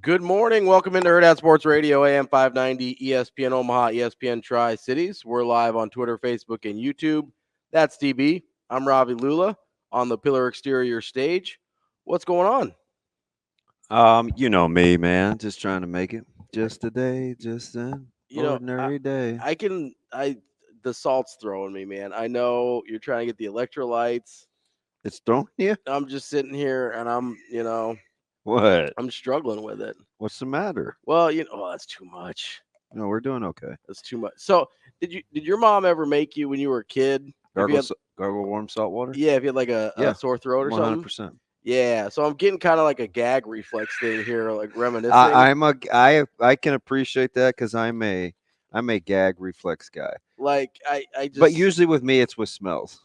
Good morning. Welcome into Hurrdat Sports Radio, AM 590, ESPN Omaha, ESPN Tri-Cities. We're live on Twitter, Facebook, and YouTube. That's DB. I'm Ravi Lulla on the Pillar Exterior stage. What's going on? You know me, man. Just trying to make it. Just a day, just an ordinary day. The salt's throwing me, man. I know you're trying to get the electrolytes. It's throwing you? I'm just sitting here and What? I'm struggling with it. What's the matter? Well, that's too much. No, we're doing okay. That's too much. So, did your mom ever make you when you were a kid? Gargle warm salt water? Yeah, if you had like a sore throat or 100%. Something. Yeah, so I'm getting kind of like a gag reflex thing here, like reminiscing. I can appreciate that because I'm a gag reflex guy. Like I just. But usually with me, it's with smells.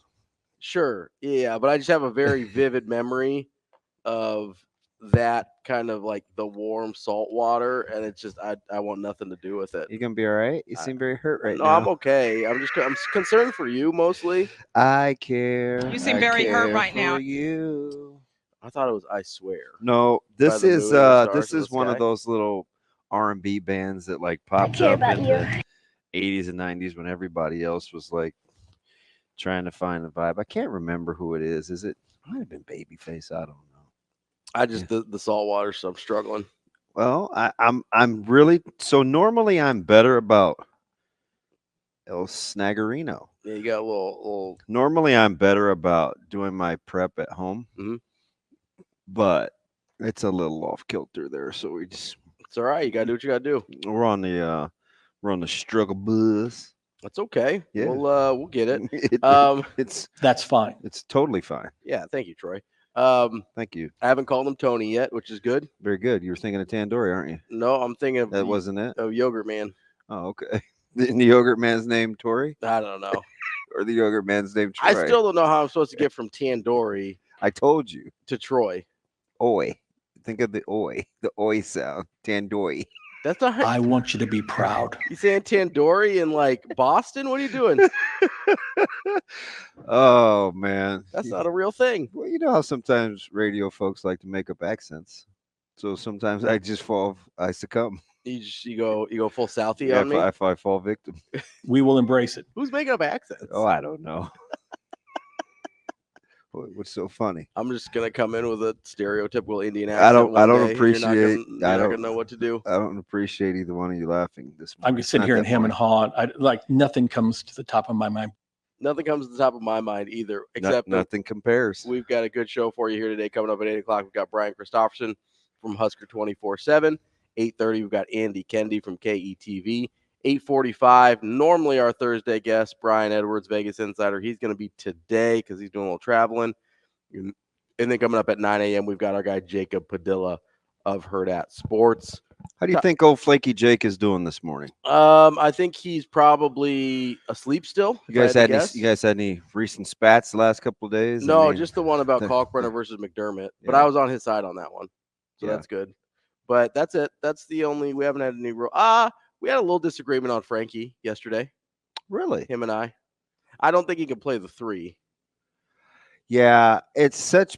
Sure, yeah, but I just have a very vivid memory of that kind of like the warm salt water, and it's just I want nothing to do with it. You gonna be all right? You seem very hurt right now. No, I'm okay. I'm concerned for you mostly. I care. You seem very hurt right now. You. I thought it was I Swear. No, this is one of those little R&B bands that like popped up in the 80s and 90s when everybody else was like trying to find the vibe. I can't remember who it is. It might have been Babyface. I don't know. I just the salt water, so I'm struggling. Well, I'm really so normally I'm better about El Snaggerino. Yeah, you got a little. Normally I'm better about doing my prep at home, but it's a little off kilter there. So it's all right. You gotta do what you gotta do. We're on the struggle bus. That's okay. Yeah. We'll get it. That's fine. It's totally fine. Yeah, thank you, Troy. Thank you. I haven't called him Tony yet, which is good. Very good. You were thinking of Tandoori, aren't you? No, I'm thinking of that wasn't it. Oh, Yogurt Man. Oh, okay. Isn't the Yogurt Man's name Tori? I don't know. Or the Yogurt Man's name Troy? I still don't know how I'm supposed to get from Tandoori. I told you. To Troy. Oi. Think of the oi sound. Tandoori. That's not. I want you to be proud. You saying Tandoori in like Boston? What are you doing? Oh man, that's not a real thing. Well, you know how sometimes radio folks like to make up accents, so sometimes I succumb. You go full Southie on me. If I fall victim, we will embrace it. Who's making up accents? Oh, I don't know. What's so funny? I'm just gonna come in with a stereotypical Indian accent. I don't appreciate. You're not gonna know what to do. I don't appreciate either one of you laughing this morning. I'm just sitting here and hem and haw. Nothing comes to the top of my mind. Nothing comes to the top of my mind either, except nothing compares. We've got a good show for you here today. Coming up at 8:00, we've got Brian Christopherson from Husker 24/7. 8:30, we've got Andy Kendeigh from KETV. 8:45, normally our Thursday guest, Brian Edwards, Vegas Insider. He's going to be today because he's doing a little traveling. And then coming up at 9 a.m., we've got our guy Jacob Padilla of Hurrdat Sports. How do you think old Flaky Jake is doing this morning? I think he's probably asleep still. You guys had any recent spats the last couple of days? No, just the one about Kalkbrenner versus McDermott. Yeah. But I was on his side on that one, so that's good. But that's it. That's the only. We haven't had any real. We had a little disagreement on Frankie yesterday. Really? Him and I. I don't think he can play the 3. Yeah, it's such.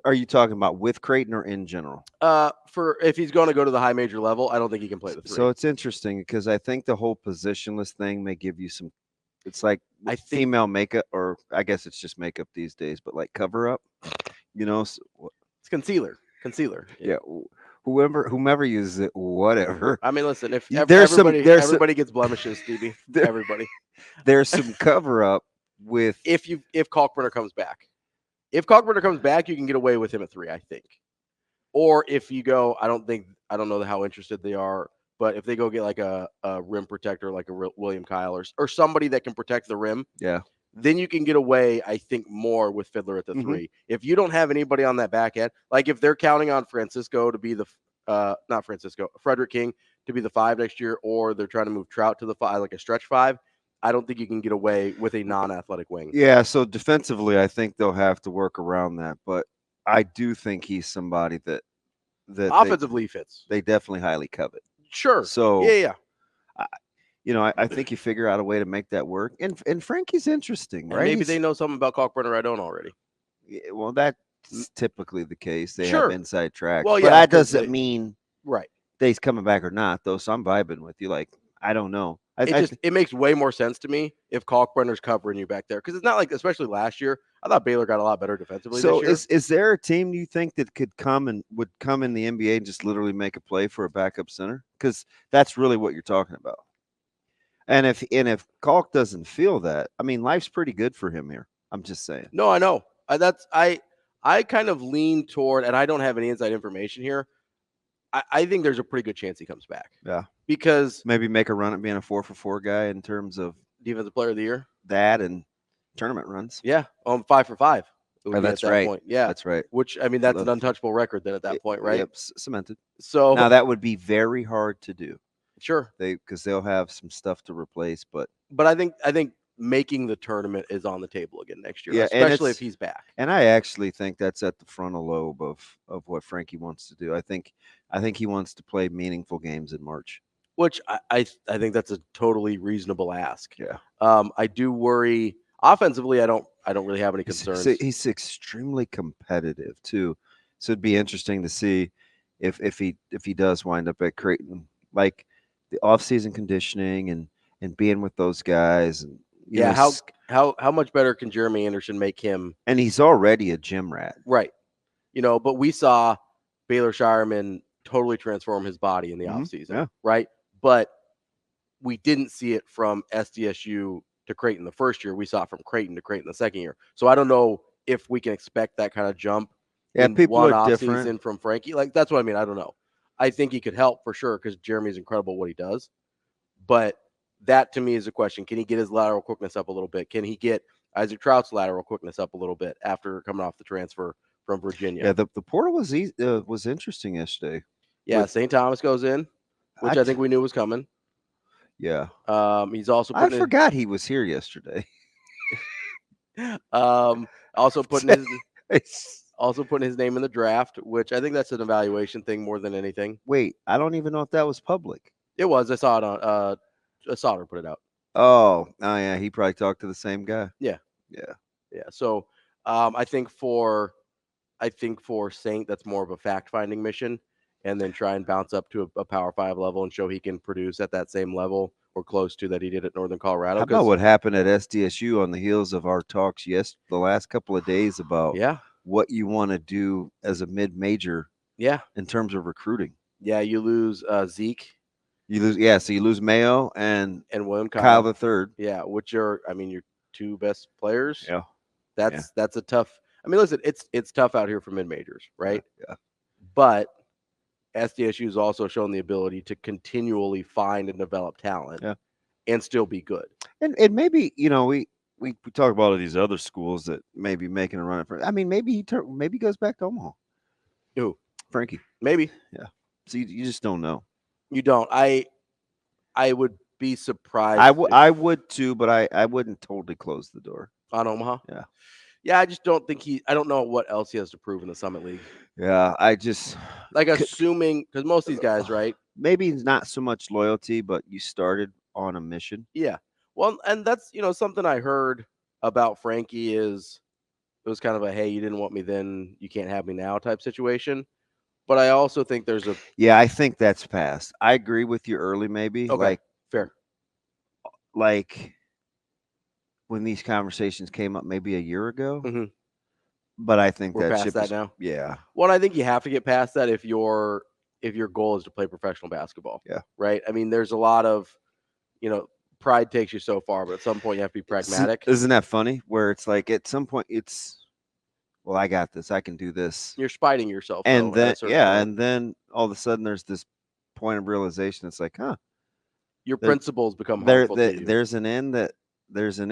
Are you talking about with Creighton or in general? For if he's going to go to the high major level, I don't think he can play the 3. So it's interesting because I think the whole positionless thing may give you some. It's like female makeup, or I guess it's just makeup these days, but like cover up. It's concealer. Yeah. Whomever uses it, whatever. I mean, listen, if everybody gets blemishes, DB, everybody. There's some cover up with if Kalkbrenner comes back. If Kalkbrenner comes back, you can get away with him at 3, I think. Or if you go, I don't know how interested they are, but if they go get like a rim protector, like a William Kyle or somebody that can protect the rim, then you can get away, I think, more with Fiddler at the 3. If you don't have anybody on that back end, like if they're counting on Francisco to be Frederick King to be the 5 next year, or they're trying to move Trout to the 5, like a stretch 5, I don't think you can get away with a non-athletic wing. Yeah, so defensively, I think they'll have to work around that, but I do think he's somebody that offensively fits. They definitely highly covet. Sure. So yeah. I think you figure out a way to make that work. And Frankie's interesting, right? And maybe they know something about Kalkbrenner I don't already. Yeah, well, that's typically the case. They have inside tracks. Well, but that doesn't mean right. Day's coming back or not, though. So I'm vibing with you. Like, I don't know. It makes way more sense to me if Kalkbrenner's covering you back there, because it's not like, especially last year, I thought Baylor got a lot better defensively this year. So is there a team you think that would come in the NBA and just literally make a play for a backup center? Because that's really what you're talking about. And if Kalk doesn't feel that, I mean, life's pretty good for him here. I'm just saying. No, I know. I kind of lean toward, and I don't have any inside information here. I think there's a pretty good chance he comes back. Yeah. Because maybe make a run at being a 4-for-4 guy in terms of defensive player of the year. That and tournament runs. Yeah. 5 for 5. That's right. Point. Yeah. That's right. Which, I mean, that's an untouchable record then at that point, right? Yep. Cemented. So now that would be very hard to do. Sure. Because they'll have some stuff to replace, but I think making the tournament is on the table again next year, yeah, especially if he's back. And I actually think that's at the frontal lobe of what Frankie wants to do. I think he wants to play meaningful games in March. Which I think that's a totally reasonable ask. Yeah. I do worry offensively. I don't really have any concerns. He's extremely competitive too, so it'd be interesting to see if he does wind up at Creighton, like the off-season conditioning and being with those guys and. Yeah, how much better can Jeremy Anderson make him? And he's already a gym rat. Right. But we saw Baylor Shireman totally transform his body in the offseason. Yeah. Right. But we didn't see it from SDSU to Creighton the first year. We saw it from Creighton to Creighton the second year. So I don't know if we can expect that kind of jump. Yeah, people are different from Frankie. Like, that's what I mean. I don't know. I think he could help for sure because Jeremy's incredible at what he does. But that to me is a question. Can he get his lateral quickness up a little bit? Can he get Isaac Trout's lateral quickness up a little bit after coming off the transfer from Virginia? Yeah, the portal was interesting yesterday. Yeah, St. Thomas goes in, which I think we knew was coming. Yeah. He's also I forgot he was here yesterday. Also putting his name in the draft, which I think that's an evaluation thing more than anything. Wait, I don't even know if that was public. It was. I saw it on Sauter put it out. Oh yeah, he probably talked to the same guy. Yeah. So I think for Saint, that's more of a fact-finding mission, and then try and bounce up to a Power 5 level and show he can produce at that same level or close to that he did at Northern Colorado. How about what happened at SDSU on the heels of our talks the last couple of days about what you want to do as a mid-major in terms of recruiting? Yeah, you lose Zeke. So you lose Mayo and William Kyle the third. Yeah, which are your two best players. Yeah. That's a tough. I mean, listen, it's tough out here for mid-majors, right? Yeah. But SDSU has also shown the ability to continually find and develop talent and still be good. And maybe, we talk about all these other schools that may be making a run for. I mean, maybe he goes back to Omaha. Who? Frankie. Maybe. Yeah. So you just don't know. You don't. I would be surprised. I would too, but I wouldn't totally close the door on Omaha. Yeah. Yeah, I just don't think I don't know what else he has to prove in the Summit League. Yeah, I just assuming because most of these guys, right? Maybe not so much loyalty, but you started on a mission. Yeah. Well, and that's something I heard about Frankie is it was kind of a hey, you didn't want me then, you can't have me now type situation. But I also think there's a I think that's past. I agree with you early, maybe. Okay, fair. Like when these conversations came up maybe a year ago. Mm-hmm. But I think we're past that now. Yeah. Well, I think you have to get past that if your goal is to play professional basketball. Yeah. Right. I mean, there's a lot of, pride takes you so far, but at some point you have to be pragmatic. Isn't that funny? Where it's like at some point well, I got this. I can do this. You're spiting yourself. And then, and then all of a sudden there's this point of realization. It's like, your principles become harmful to you. There's an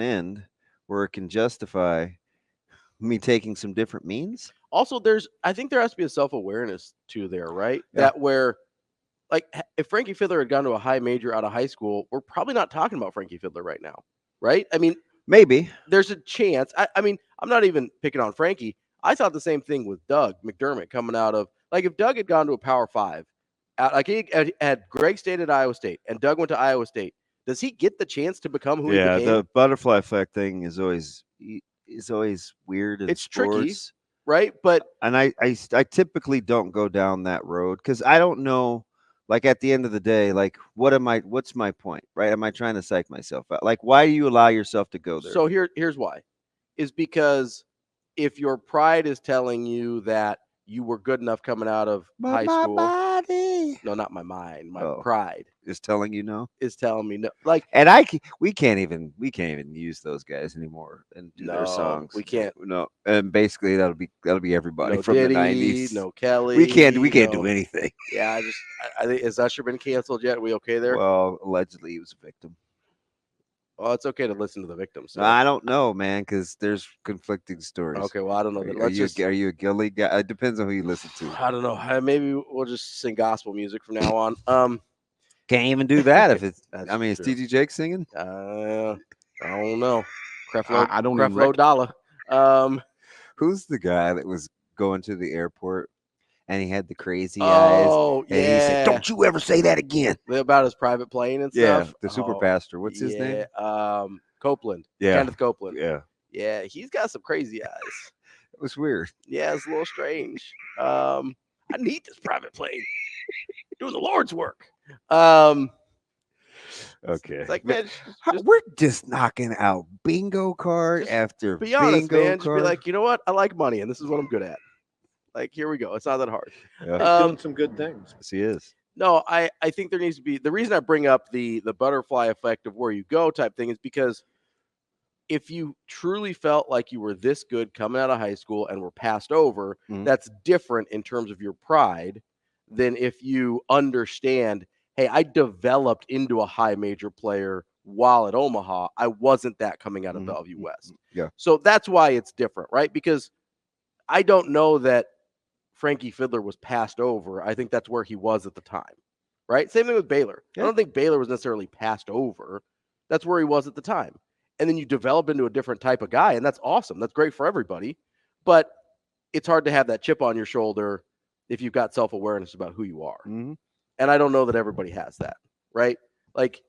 end where it can justify me taking some different means. Also, I think there has to be a self-awareness too there, right? Yeah. That where, like, if Frankie Fiddler had gone to a high major out of high school, we're probably not talking about Frankie Fiddler right now, right? I mean, maybe there's a chance. I mean, I'm not even picking on Frankie. I thought the same thing with Doug McDermott coming out of, like, if Doug had gone to a Power 5, like he had Greg State at Iowa State and Doug went to Iowa State, does he get the chance to become who he became? Yeah, the butterfly effect thing is always weird. It's sports. Tricky, right? But I typically don't go down that road because I don't know. Like at the end of the day, like what's my point, right? Am I trying to psych myself out? Like, why do you allow yourself to go there? So here's why. Is because if your pride is telling you that you were good enough coming out of high school. Body. No, not my mind. My pride is telling you no. Is telling me no. Like, and we can't even use those guys anymore and do their songs. We can't. No, and basically that'll be everybody no from Diddy, the 90s. No Kelly. We can't do anything. Yeah, I think, has Usher been canceled yet? Are we okay there? Well, allegedly he was a victim. Well, it's okay to listen to the victims. So. I don't know, man, because there's conflicting stories. Okay, well, I don't know. Are you a Gilly guy? It depends on who you listen to. I don't know. Maybe we'll just sing gospel music from now on. Can't even do that if it's. I mean, is TG Jake singing? I don't know. I don't Creflo Dollar. Who's the guy that was going to the airport and he had the crazy eyes? Oh, yeah. And he said, "Don't you ever say that again." About his private plane and stuff. Yeah, the super pastor. What's his name? Copeland. Yeah, Kenneth Copeland. Yeah. Yeah, he's got some crazy eyes. It was weird. Yeah, it's a little strange. I need this private plane. Doing the Lord's work. Okay. It's like, man, we're just knocking out bingo card after be honest, bingo man. card. Just be like, you know what? I like money, and this is what I'm good at. Like, here we go. It's not that hard. Yeah. He's doing some good things. Yes, he is. No, I think there needs to be, the reason I bring up the butterfly effect of where you go type thing is because if you truly felt like you were this good coming out of high school and were passed over, that's different in terms of your pride than if you understand, hey, I developed into a high major player while at Omaha. I wasn't that coming out of Bellevue West. Yeah. So that's why it's different, right? Because I don't know that Frankie Fiddler was passed over. I think that's where he was at the time, right? Same thing with Baylor. Yeah. I don't think Baylor was necessarily passed over. That's where he was at the time. And then you develop into a different type of guy, and that's awesome. That's great for everybody. But it's hard to have that chip on your shoulder if you've got self-awareness about who you are. Mm-hmm. And I don't know that everybody has that, right? Like,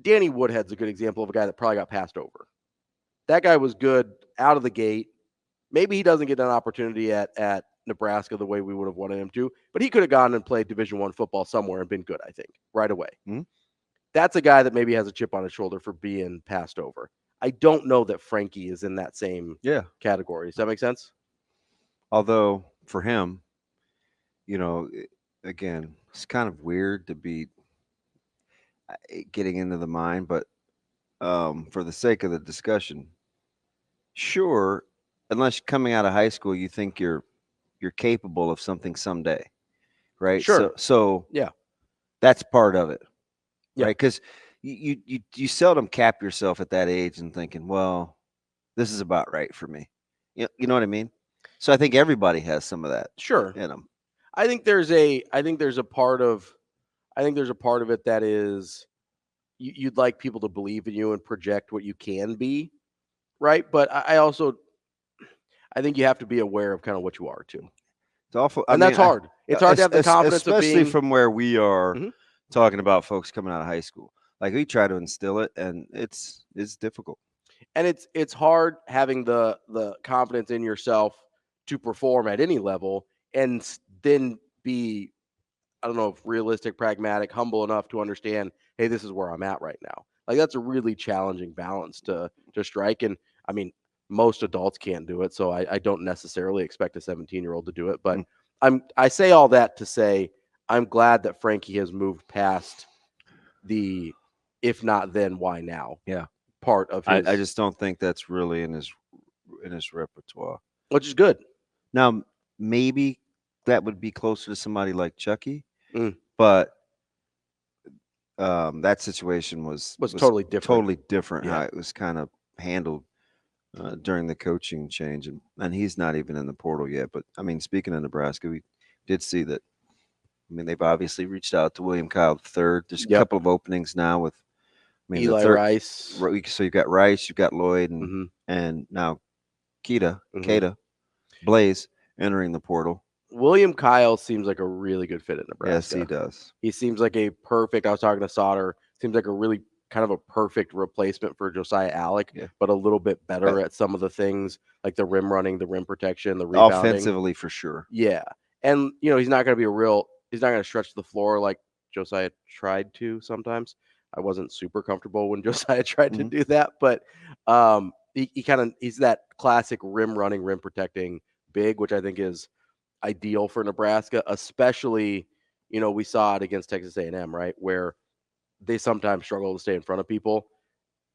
Danny Woodhead's a good example of a guy that probably got passed over. That guy was good out of the gate. Maybe he doesn't get an opportunity at Nebraska the way we would have wanted him to, but he could have gone and played Division I football somewhere and been good, I think, right away. Mm-hmm. That's a guy that maybe has a chip on his shoulder for being passed over. I don't know that Frankie is in that same category. Does that make sense? Although for him, again, it's kind of weird to be getting into the mind, but for the sake of the discussion, sure, unless coming out of high school, you think you're capable of something someday, right? Sure. So yeah, that's part of it, yeah. Right? Because you seldom cap yourself at that age and thinking, well, this is about right for me. You know what I mean? So I think everybody has some of that. Sure. In them. I think there's a part of it that is you'd like people to believe in you and project what you can be, right? But I think you have to be aware of kind of what you are too. It's awful, that's hard. It's hard to have the confidence, especially from where we are talking about folks coming out of high school. Like, we try to instill it, and it's difficult. And it's hard having the confidence in yourself to perform at any level, and then be, I don't know, if realistic, pragmatic, humble enough to understand, hey, this is where I'm at right now. Like, that's a really challenging balance to strike. And I mean, most adults can't do it, so I don't necessarily expect a 17-year-old to do it. But I say all that to say I'm glad that Frankie has moved past the if not then, why now? Yeah. Part of his. I just don't think that's really in his repertoire. Which is good. Now, maybe that would be closer to somebody like Chucky, but that situation was totally different. Totally different. Yeah. How it was kind of handled during the coaching change, and he's not even in the portal yet. But I mean, speaking of Nebraska, we did see that. I mean, they've obviously reached out to William Kyle III. There's a couple of openings now with Eli Rice. So you've got Rice, you've got Lloyd, and now Keita, Blaze entering the portal. William Kyle seems like a really good fit at Nebraska. Yes, he does. He seems like a perfect. I was talking to Sauter. Seems like a really kind of a perfect replacement for Josiah Alec, but a little bit better at some of the things like the rim running, the rim protection, the rebounding. Offensively, for sure. Yeah, and he's not going to be a real he's not going to stretch the floor like Josiah tried to sometimes. I wasn't super comfortable when Josiah tried to do that, but he's that classic rim running, rim protecting big, which I think is ideal for Nebraska, especially, we saw it against Texas A&M, right, where they sometimes struggle to stay in front of people.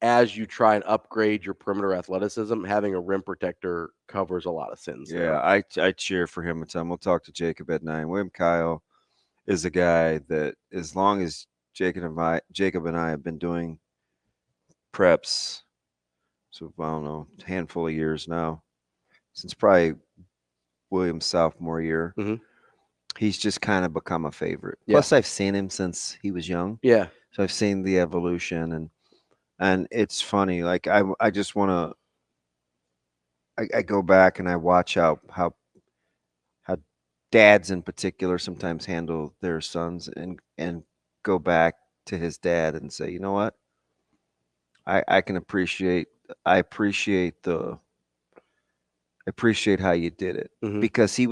As you try and upgrade your perimeter athleticism, having a rim protector covers a lot of sins. Yeah, I cheer for him a ton. We'll talk to Jacob at 9. William Kyle is a guy that, as long as Jacob and I have been doing preps, so I don't know, a handful of years now, since probably William's sophomore year, he's just kind of become a favorite. Yeah. Plus, I've seen him since he was young. Yeah. So I've seen the evolution, and it's funny. Like I just want to. I go back and I watch how dads in particular sometimes handle their sons, and go back to his dad and say, you know what? I appreciate how you did it, because he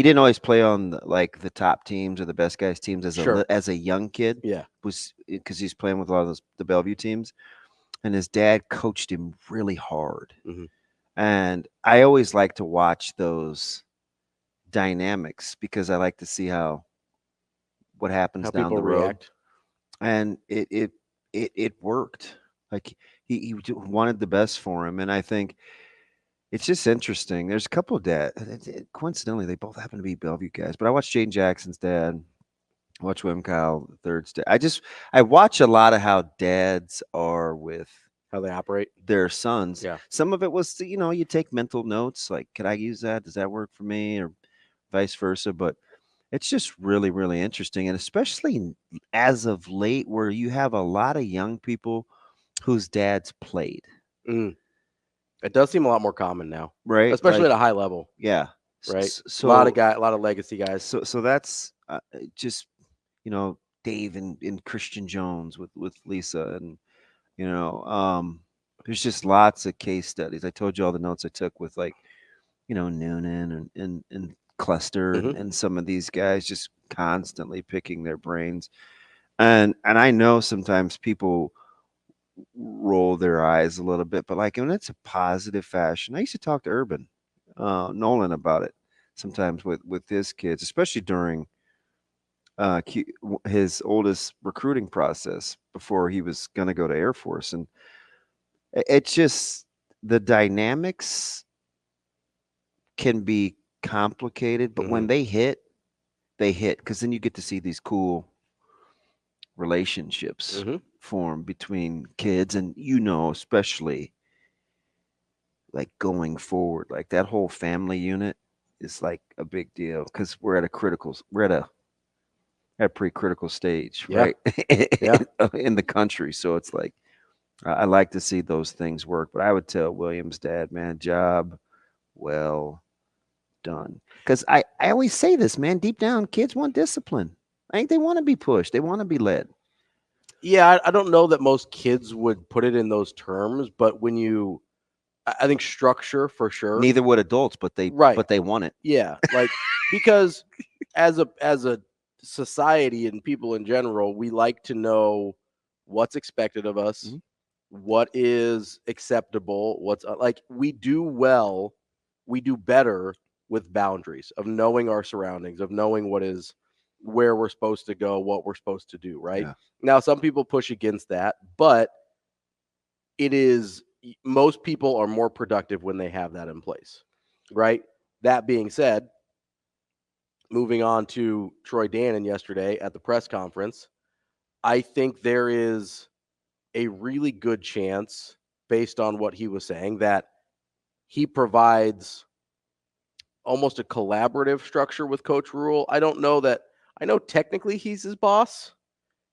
didn't always play on the top teams or the best guys teams as a young kid. Yeah. Was because he's playing with a lot of the Bellevue teams, and his dad coached him really hard. And I always like to watch those dynamics because I like to see what happens down the road. React. And it worked. Like he wanted the best for him, and I think it's just interesting. There's a couple of dads. Coincidentally, they both happen to be Bellevue guys. But I watched Jane Jackson's dad. I watch William Kyle III's dad. I watch a lot of how dads are with how they operate their sons. Yeah. Some of it was, you take mental notes, like, could I use that? Does that work for me? Or vice versa. But it's just really, really interesting. And especially as of late, where you have a lot of young people whose dads played. It does seem a lot more common now, right? Especially at a high level. Yeah. Right. So a lot of legacy guys. So that's just, Dave and Christian Jones with Lisa, and there's just lots of case studies. I told you all the notes I took with Noonan and Cluster and some of these guys, just constantly picking their brains. And I know sometimes people roll their eyes a little bit, but when it's a positive fashion. I used to talk to Urban Nolan about it sometimes with his kids, especially during his oldest recruiting process before he was going to go to Air Force. And it's just, the dynamics can be complicated, but when they hit, because then you get to see these cool relationships form between kids, and especially going forward, that whole family unit is a big deal, because we're at a pretty critical stage, right? In the country. So it's I like to see those things work. But I would tell William's dad, man, job well done. Because I always say this, man, deep down, kids want discipline. I think they want to be pushed. They want to be led. Yeah, I don't know that most kids would put it in those terms, but I think structure for sure. Neither would adults, but they want it. Yeah, because as a society and people in general, we like to know what's expected of us, what is acceptable, what's we do better with boundaries, of knowing our surroundings, of knowing where we're supposed to go, what we're supposed to do, right? Yeah. Now, some people push against that, but most people are more productive when they have that in place, right? That being said, moving on to Troy Dannon yesterday at the press conference, I think there is a really good chance, based on what he was saying, that he provides almost a collaborative structure with Coach Rule. I know technically he's his boss.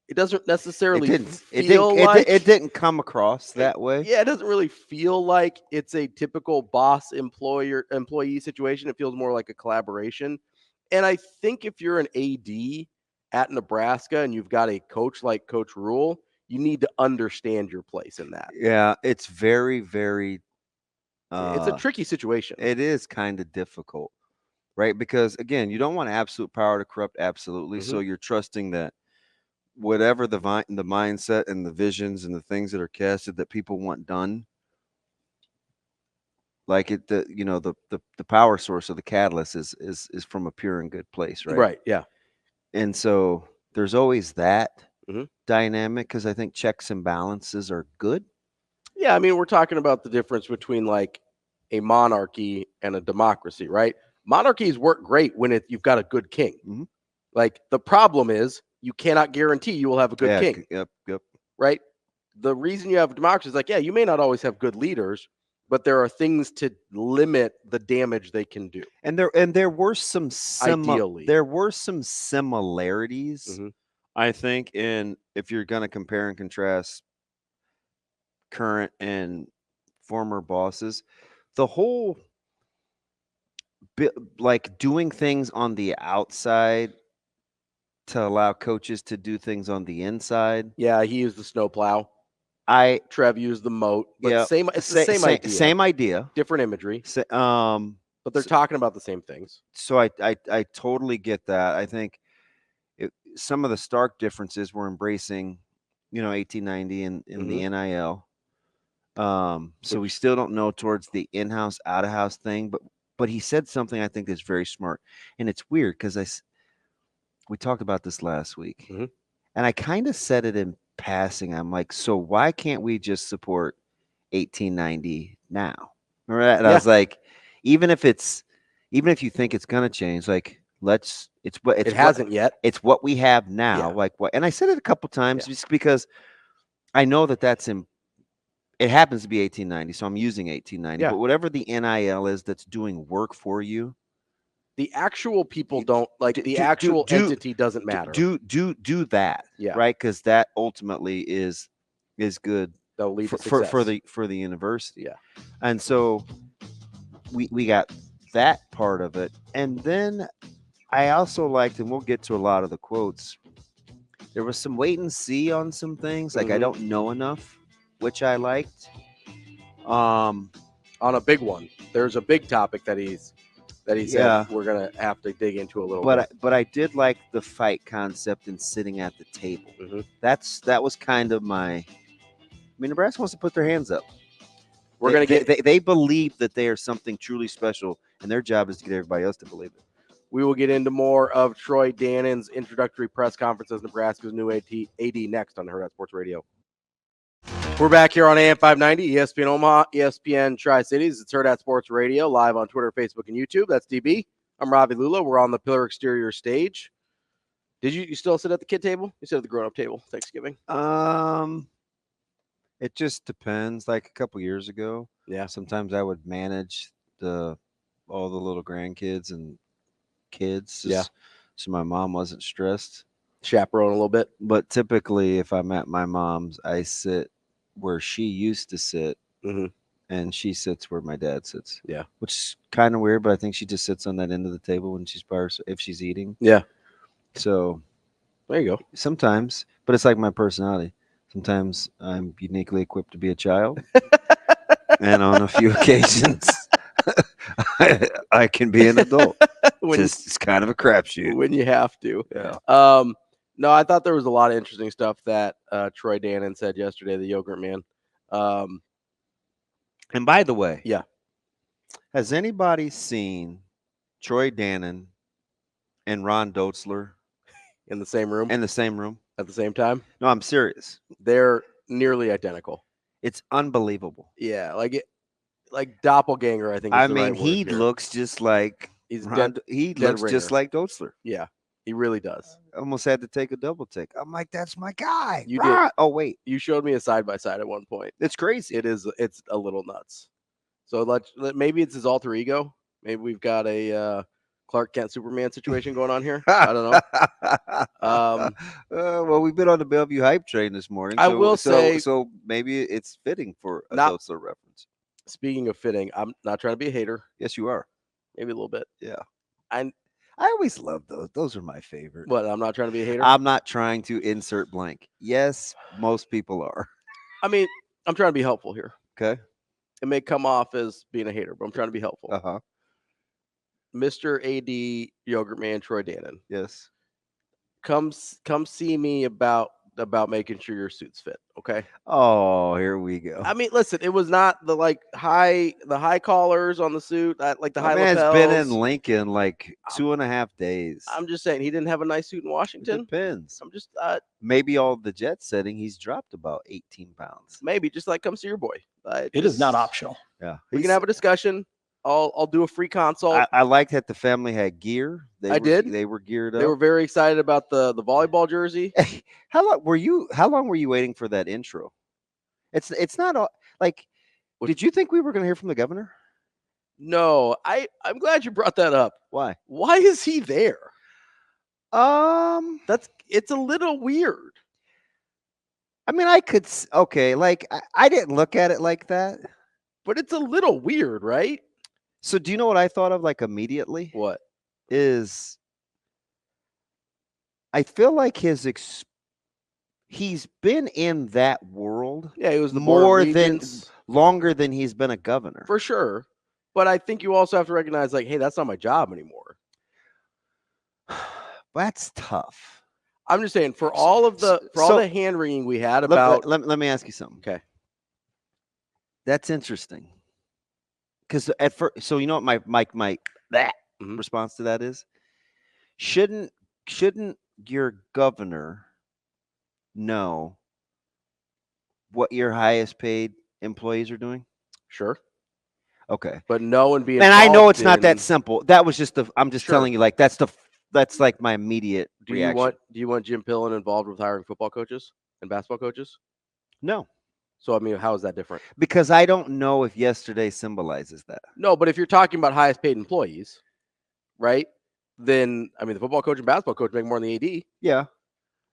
It doesn't necessarily it didn't come across that way. Yeah, it doesn't really feel like it's a typical boss employee situation. It feels more like a collaboration. And I think if you're an AD at Nebraska and you've got a coach like Coach Rule, you need to understand your place in that. Yeah, it's very, very it's a tricky situation. It is kind of difficult. right? Because again, you don't want absolute power to corrupt absolutely. So you're trusting that whatever the mindset and the visions and the things that are casted that people want done, like the power source or the catalyst is from a pure and good place, right? Right. Yeah. And so there's always that Mhm. dynamic because I think checks and balances are good. Yeah. I mean, we're talking about the difference between like a monarchy and a democracy, right? Monarchies work great when you've got a good king. Mhm. Like the problem is you cannot guarantee you will have a good king, Yep. right? The reason you have a democracy is like, yeah, you may not always have good leaders, but there are things to limit the damage they can do. And there were some Ideally. there were some similarities, Mhm. I think, in if you're going to compare and contrast current and former bosses, the whole bit like doing things on the outside to allow coaches to do things on the inside. Yeah, he used the snowplow. I Trev used the moat, but yeah, it's the same idea. Same idea. Different imagery, but they're so- talking about the same things. So I totally get that. I think some of the stark differences we're embracing, 1890 in the NIL. So we still don't know towards the in-house, out-of-house thing, but he said something I think that's very smart, and it's weird because we talked about this last week, and I kind of said it in passing. I'm like, so why can't we just support 1890 now? Remember that? And I was like, even if you think it's gonna change, like It hasn't yet. It's what we have now. Yeah. Like what? And I said it a couple times just because I know that's in. It happens to be 1890, so I'm using 1890. Yeah. But whatever the NIL is that's doing work for you, the actual people don't like the actual entity doesn't matter. Do that, Yeah. right? Because that ultimately is good They'll lead for the university. Yeah. And so we got that part of it, and then I also liked, and we'll get to a lot of the quotes. There was some wait and see on some things, like I don't know enough, which I liked. On a big one, there's a big topic that he said we're gonna have to dig into a little bit. But I did like the fight concept and sitting at the table. That was kind of my. I mean, Nebraska wants to put their hands up. They believe that they are something truly special, and their job is to get everybody else to believe it. We will get into more of Troy Dannon's introductory press conference as Nebraska's new AD next on Hurrdat Sports Radio. We're back here on AM 590, ESPN Omaha, ESPN Tri-Cities. It's Hurrdat Sports Radio, live on Twitter, Facebook, and YouTube. That's DB. I'm Ravi Lulla. We're on the Pillar Exterior stage. Did you still sit at the kid table? You sit at the grown-up table Thanksgiving? It just depends. Like a couple years ago, sometimes I would manage all the little grandkids and kids. So my mom wasn't stressed. Chaperone a little bit. But typically, if I'm at my mom's, I sit where she used to sit, and she sits where my dad sits. Yeah, which is kind of weird, but I think she just sits on that end of the table when she's by herself, if she's eating. Yeah. So there you go. Sometimes, but it's like my personality. Sometimes I'm uniquely equipped to be a child, and on a few occasions, I can be an adult. It's kind of a crapshoot when you have to. Yeah. No, I thought there was a lot of interesting stuff that Troy Dannon said yesterday, the yogurt man. And by the way, has anybody seen Troy Dannon and Ron Doetzler in the same room? In the same room at the same time? No, I'm serious. They're nearly identical. It's unbelievable. Yeah, like doppelganger. I think. He looks just like he looks just like Doetzler. Yeah, he really does. I almost had to take a double take. I'm like, that's my guy. You did. Oh wait, you showed me a side by side at one point. It's crazy. It is. It's a little nuts. So maybe it's his alter ego. Maybe we've got a Clark Kent Superman situation going on here. I don't know. Well, we've been on the Bellevue hype train this morning. I will say, so maybe it's fitting for a Doetzler reference. Speaking of fitting, I'm not trying to be a hater. Yes, you are. Maybe a little bit. Yeah. I always love those. Those are my favorite. But I'm not trying to be a hater. I'm not trying to insert blank. Yes, most people are. I mean, I'm trying to be helpful here. Okay. It may come off as being a hater, but I'm trying to be helpful. Mr. AD Yogurt Man Troy Dannon, Yes. come see me about making sure your suits fit. Okay. Oh, here we go. I mean, listen, it was not the high collars on the suit, like the My high man's lapels. been in Lincoln like 2.5 days. I'm just saying he didn't have a nice suit in It Washington. depends. I'm just Maybe all the jet setting, he's dropped about 18 pounds. maybe just like come see your boy. It is not optional. Yeah. We can have a discussion. I'll do a free consult. I liked that the family had gear. I did. They were geared up. They were very excited about the volleyball jersey. How long were you waiting for that intro? It's not like. Did you think we were going to hear from the governor? No, I'm glad you brought that up. Why? Why is he there? It's a little weird. I mean, like I didn't look at it like that, but it's a little weird, right? So do you know what I thought of like immediately? What? Is I feel like he's been in that world. Yeah, he was the longer than he's been a governor. For sure. But I think you also have to recognize, like, hey, that's not my job anymore. That's tough. I'm just saying, for all the hand wringing we had about. Let me ask you something. Okay. That's interesting. Because at first, so you know what my response to that is? Shouldn't your governor know what your highest paid employees are doing? Sure. Okay. But no and be. And I know it's not that simple. That was just I'm just telling you, like that's like my immediate reaction. Do you want Jim Pillen involved with hiring football coaches and basketball coaches? No. So I mean, how is that different? Because I don't know if yesterday symbolizes that. No, but if you're talking about highest paid employees, right? Then I mean, the football coach and basketball coach make more than the AD. Yeah.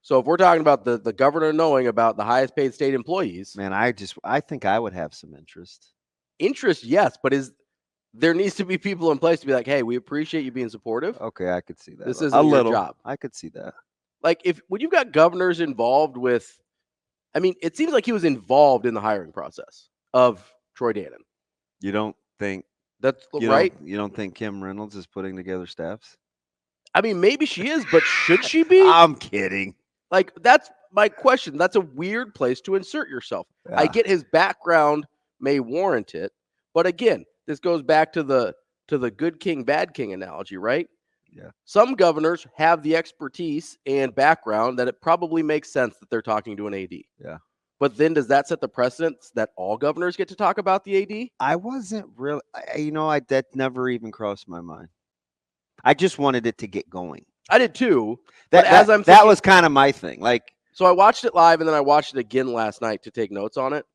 So if we're talking about the governor knowing about the highest paid state employees, man, I think I would have some interest. Interest, yes, but there needs to be people in place to be like, hey, we appreciate you being supportive. Okay, I could see that. This isn't your job. I could see that. Like when you've got governors involved with, I mean, it seems like he was involved in the hiring process of Troy Dannon. You don't think that's right? You don't think Kim Reynolds is putting together staffs? I mean, maybe she is, but should she be? I'm kidding. Like, that's my question. That's a weird place to insert yourself. Yeah. I get his background may warrant it, but again, this goes back to the good king, bad king analogy, right? Yeah. Some governors have the expertise and background that it probably makes sense that they're talking to an AD. Yeah. But then does that set the precedence that all governors get to talk about the AD? I wasn't really, that never even crossed my mind. I just wanted it to get going. I did too. That was kind of my thing. Like, so I watched it live and then I watched it again last night to take notes on it.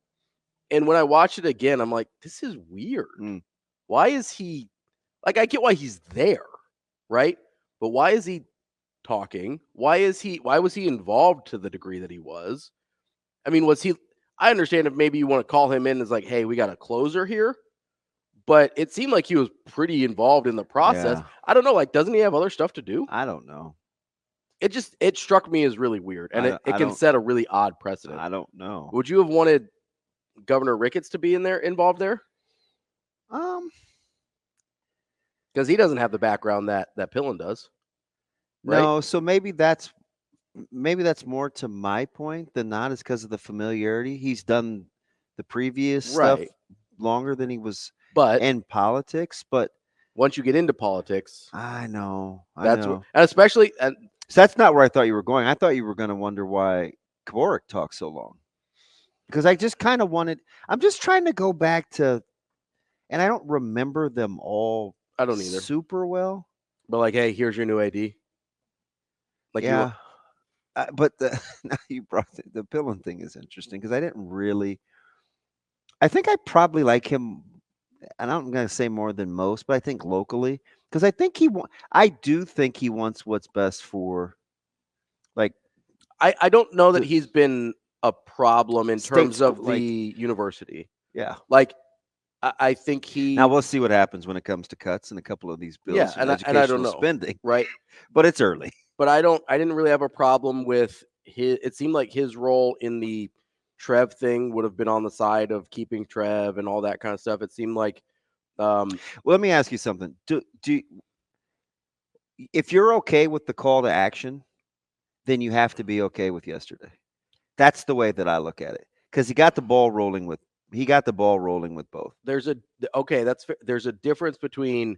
And when I watched it again, I'm like, this is weird. Why is he like, I get why he's there, right? But why is he talking? Why was he involved to the degree that he was? I mean, I understand if maybe you want to call him in as like, hey, we got a closer here. But it seemed like he was pretty involved in the process. Yeah. I don't know. Like, doesn't he have other stuff to do? I don't know. It struck me as really weird. And it can set a really odd precedent. I don't know. Would you have wanted Governor Ricketts to be involved there? Because he doesn't have the background that Pillen does. Right? No, so maybe that's more to my point than not. Is because of the familiarity. He's done the previous stuff longer than he was in politics. But once you get into politics, I know. And especially so that's not where I thought you were going. I thought you were going to wonder why Kvorik talked so long. Because I just kind of I'm just trying to go back to, and I don't remember them all. I don't either. Super well. But like, hey, here's your new AD. Like, yeah. But now you brought the Pillen thing is interesting because I didn't really. I think I probably like him, and I'm going to say more than most, but I think locally because I think I do think he wants what's best for. Like, I don't know that he's been a problem in terms of the university. Yeah. Like, I think now we'll see what happens when it comes to cuts and a couple of these bills. Yeah, and I don't know spending, right? But it's early. But I didn't really have a problem with his. It seemed like his role in the Trev thing would have been on the side of keeping Trev and all that kind of stuff. It seemed like. Well, let me ask you something. if you're okay with the call to action, then you have to be okay with yesterday. That's the way that I look at it, because he got the ball rolling with both. There's a difference between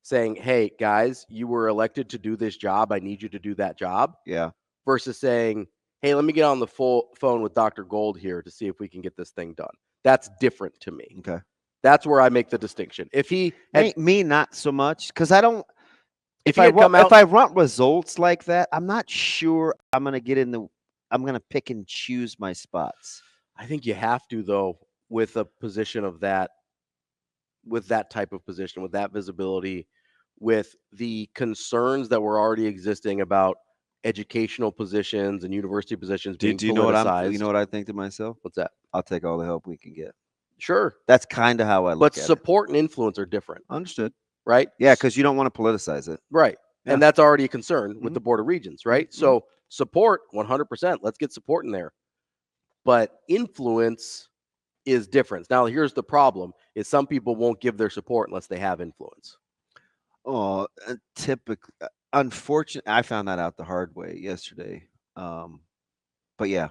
saying, "Hey guys, you were elected to do this job. I need you to do that job." Yeah. Versus saying, "Hey, let me get on the phone with Dr. Gold here to see if we can get this thing done." That's different to me. Okay. That's where I make the distinction. If he had, me not so much, because I don't. if I want results like that, I'm not sure I'm gonna get in the. I'm gonna pick and choose my spots. I think you have to, though, with a position of that, with that type of position, with that visibility, with the concerns that were already existing about educational positions and university positions being Do you know what I think to myself? What's that? I'll take all the help we can get. Sure. That's kind of how I look at it. But it. Support and influence are different. Understood. Right? Yeah, because you don't want to politicize it. Right. Yeah. And that's already a concern with the Board of Regents, right? Mm-hmm. So support, 100%. Let's get support in there. But influence is different. Now, here's the problem, is some people won't give their support unless they have influence. Oh, typically, unfortunately, I found that out the hard way yesterday. But yeah,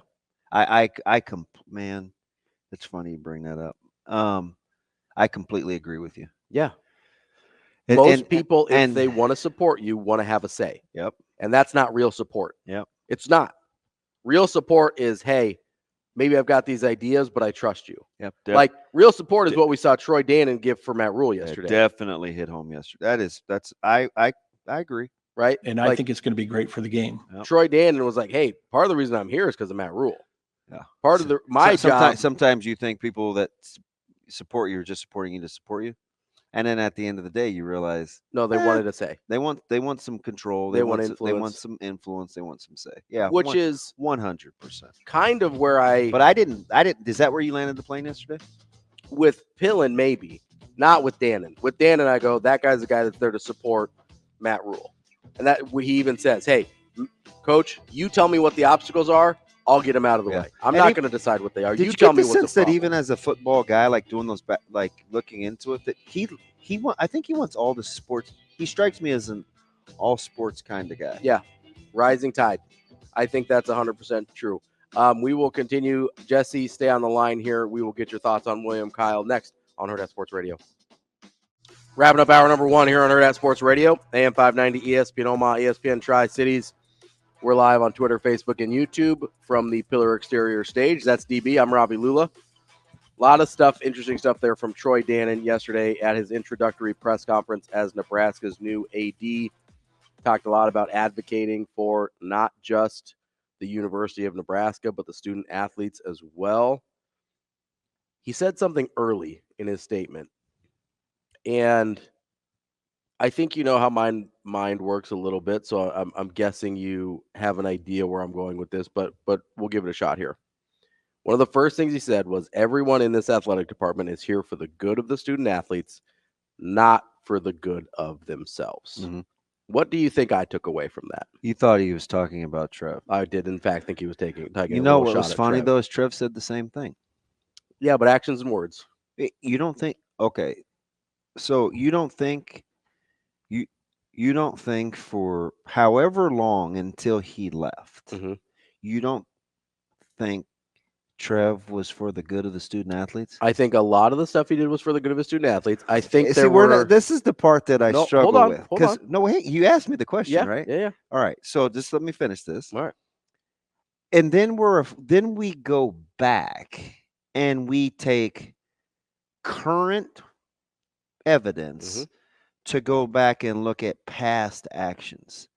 man, it's funny you bring that up. I completely agree with you. Yeah. Most people, if they want to support you, want to have a say. Yep. And that's not real support. Yep. It's not. Real support is, hey, maybe I've got these ideas, but I trust you. Yep. Like real support is what we saw Troy Dannon give for Matt Rule yesterday. Definitely hit home yesterday. I agree. Right. And I think it's going to be great for the game. Yep. Troy Dannon was like, hey, part of the reason I'm here is because of Matt Rule. Yeah. Part of my job. Sometimes you think people that support you are just supporting you to support you. And then at the end of the day, you realize no, they wanted to say. They want some control. They want influence. They want some influence. They want some say. Yeah, which is 100%. Kind of where I. But I didn't. Is that where you landed the plane yesterday? With Pillen, maybe not with Dannon. With Dannon, I go, that guy's the guy that's there to support Matt Rule, and that he even says, "Hey, Coach, you tell me what the obstacles are. I'll get them out of the way. I'm not going to decide what they are. You tell me what's the problem." That even as a football guy, like doing those, like looking into it, that I think he wants all the sports. He strikes me as an all sports kind of guy. Yeah, rising tide. I think that's 100% true. We will continue. Jesse, stay on the line here. We will get your thoughts on William Kyle next on Hurrdat Sports Radio. Wrapping up hour number 1 here on Hurrdat Sports Radio, AM 590, ESPN Omaha, ESPN Tri-Cities. We're live on Twitter, Facebook, and YouTube from the Pillar Exterior stage. That's DB. I'm Ravi Lulla. A lot of stuff, interesting stuff there from Troy Dannon yesterday at his introductory press conference as Nebraska's new AD. Talked a lot about advocating for not just the University of Nebraska, but the student athletes as well. He said something early in his statement, and I think you know how my mind works a little bit, so I'm guessing you have an idea where I'm going with this, but we'll give it a shot here. One of the first things he said was, everyone in this athletic department is here for the good of the student athletes, not for the good of themselves. Mm-hmm. What do you think I took away from that? You thought he was talking about Trev. I did, in fact, think he was taking you know what was funny, though, is Trev said the same thing. Yeah, but actions and words. You don't think, okay, so you don't think for however long until he left, mm-hmm. you don't think Trev was for the good of the student athletes? I think a lot of the stuff he did was for the good of his student athletes. I think this is the part that I struggle with. Hold on. No, wait, you asked me the question, right? Yeah. All right, so just let me finish this. All right. And then we go back and we take current evidence mm-hmm. to go back and look at past actions.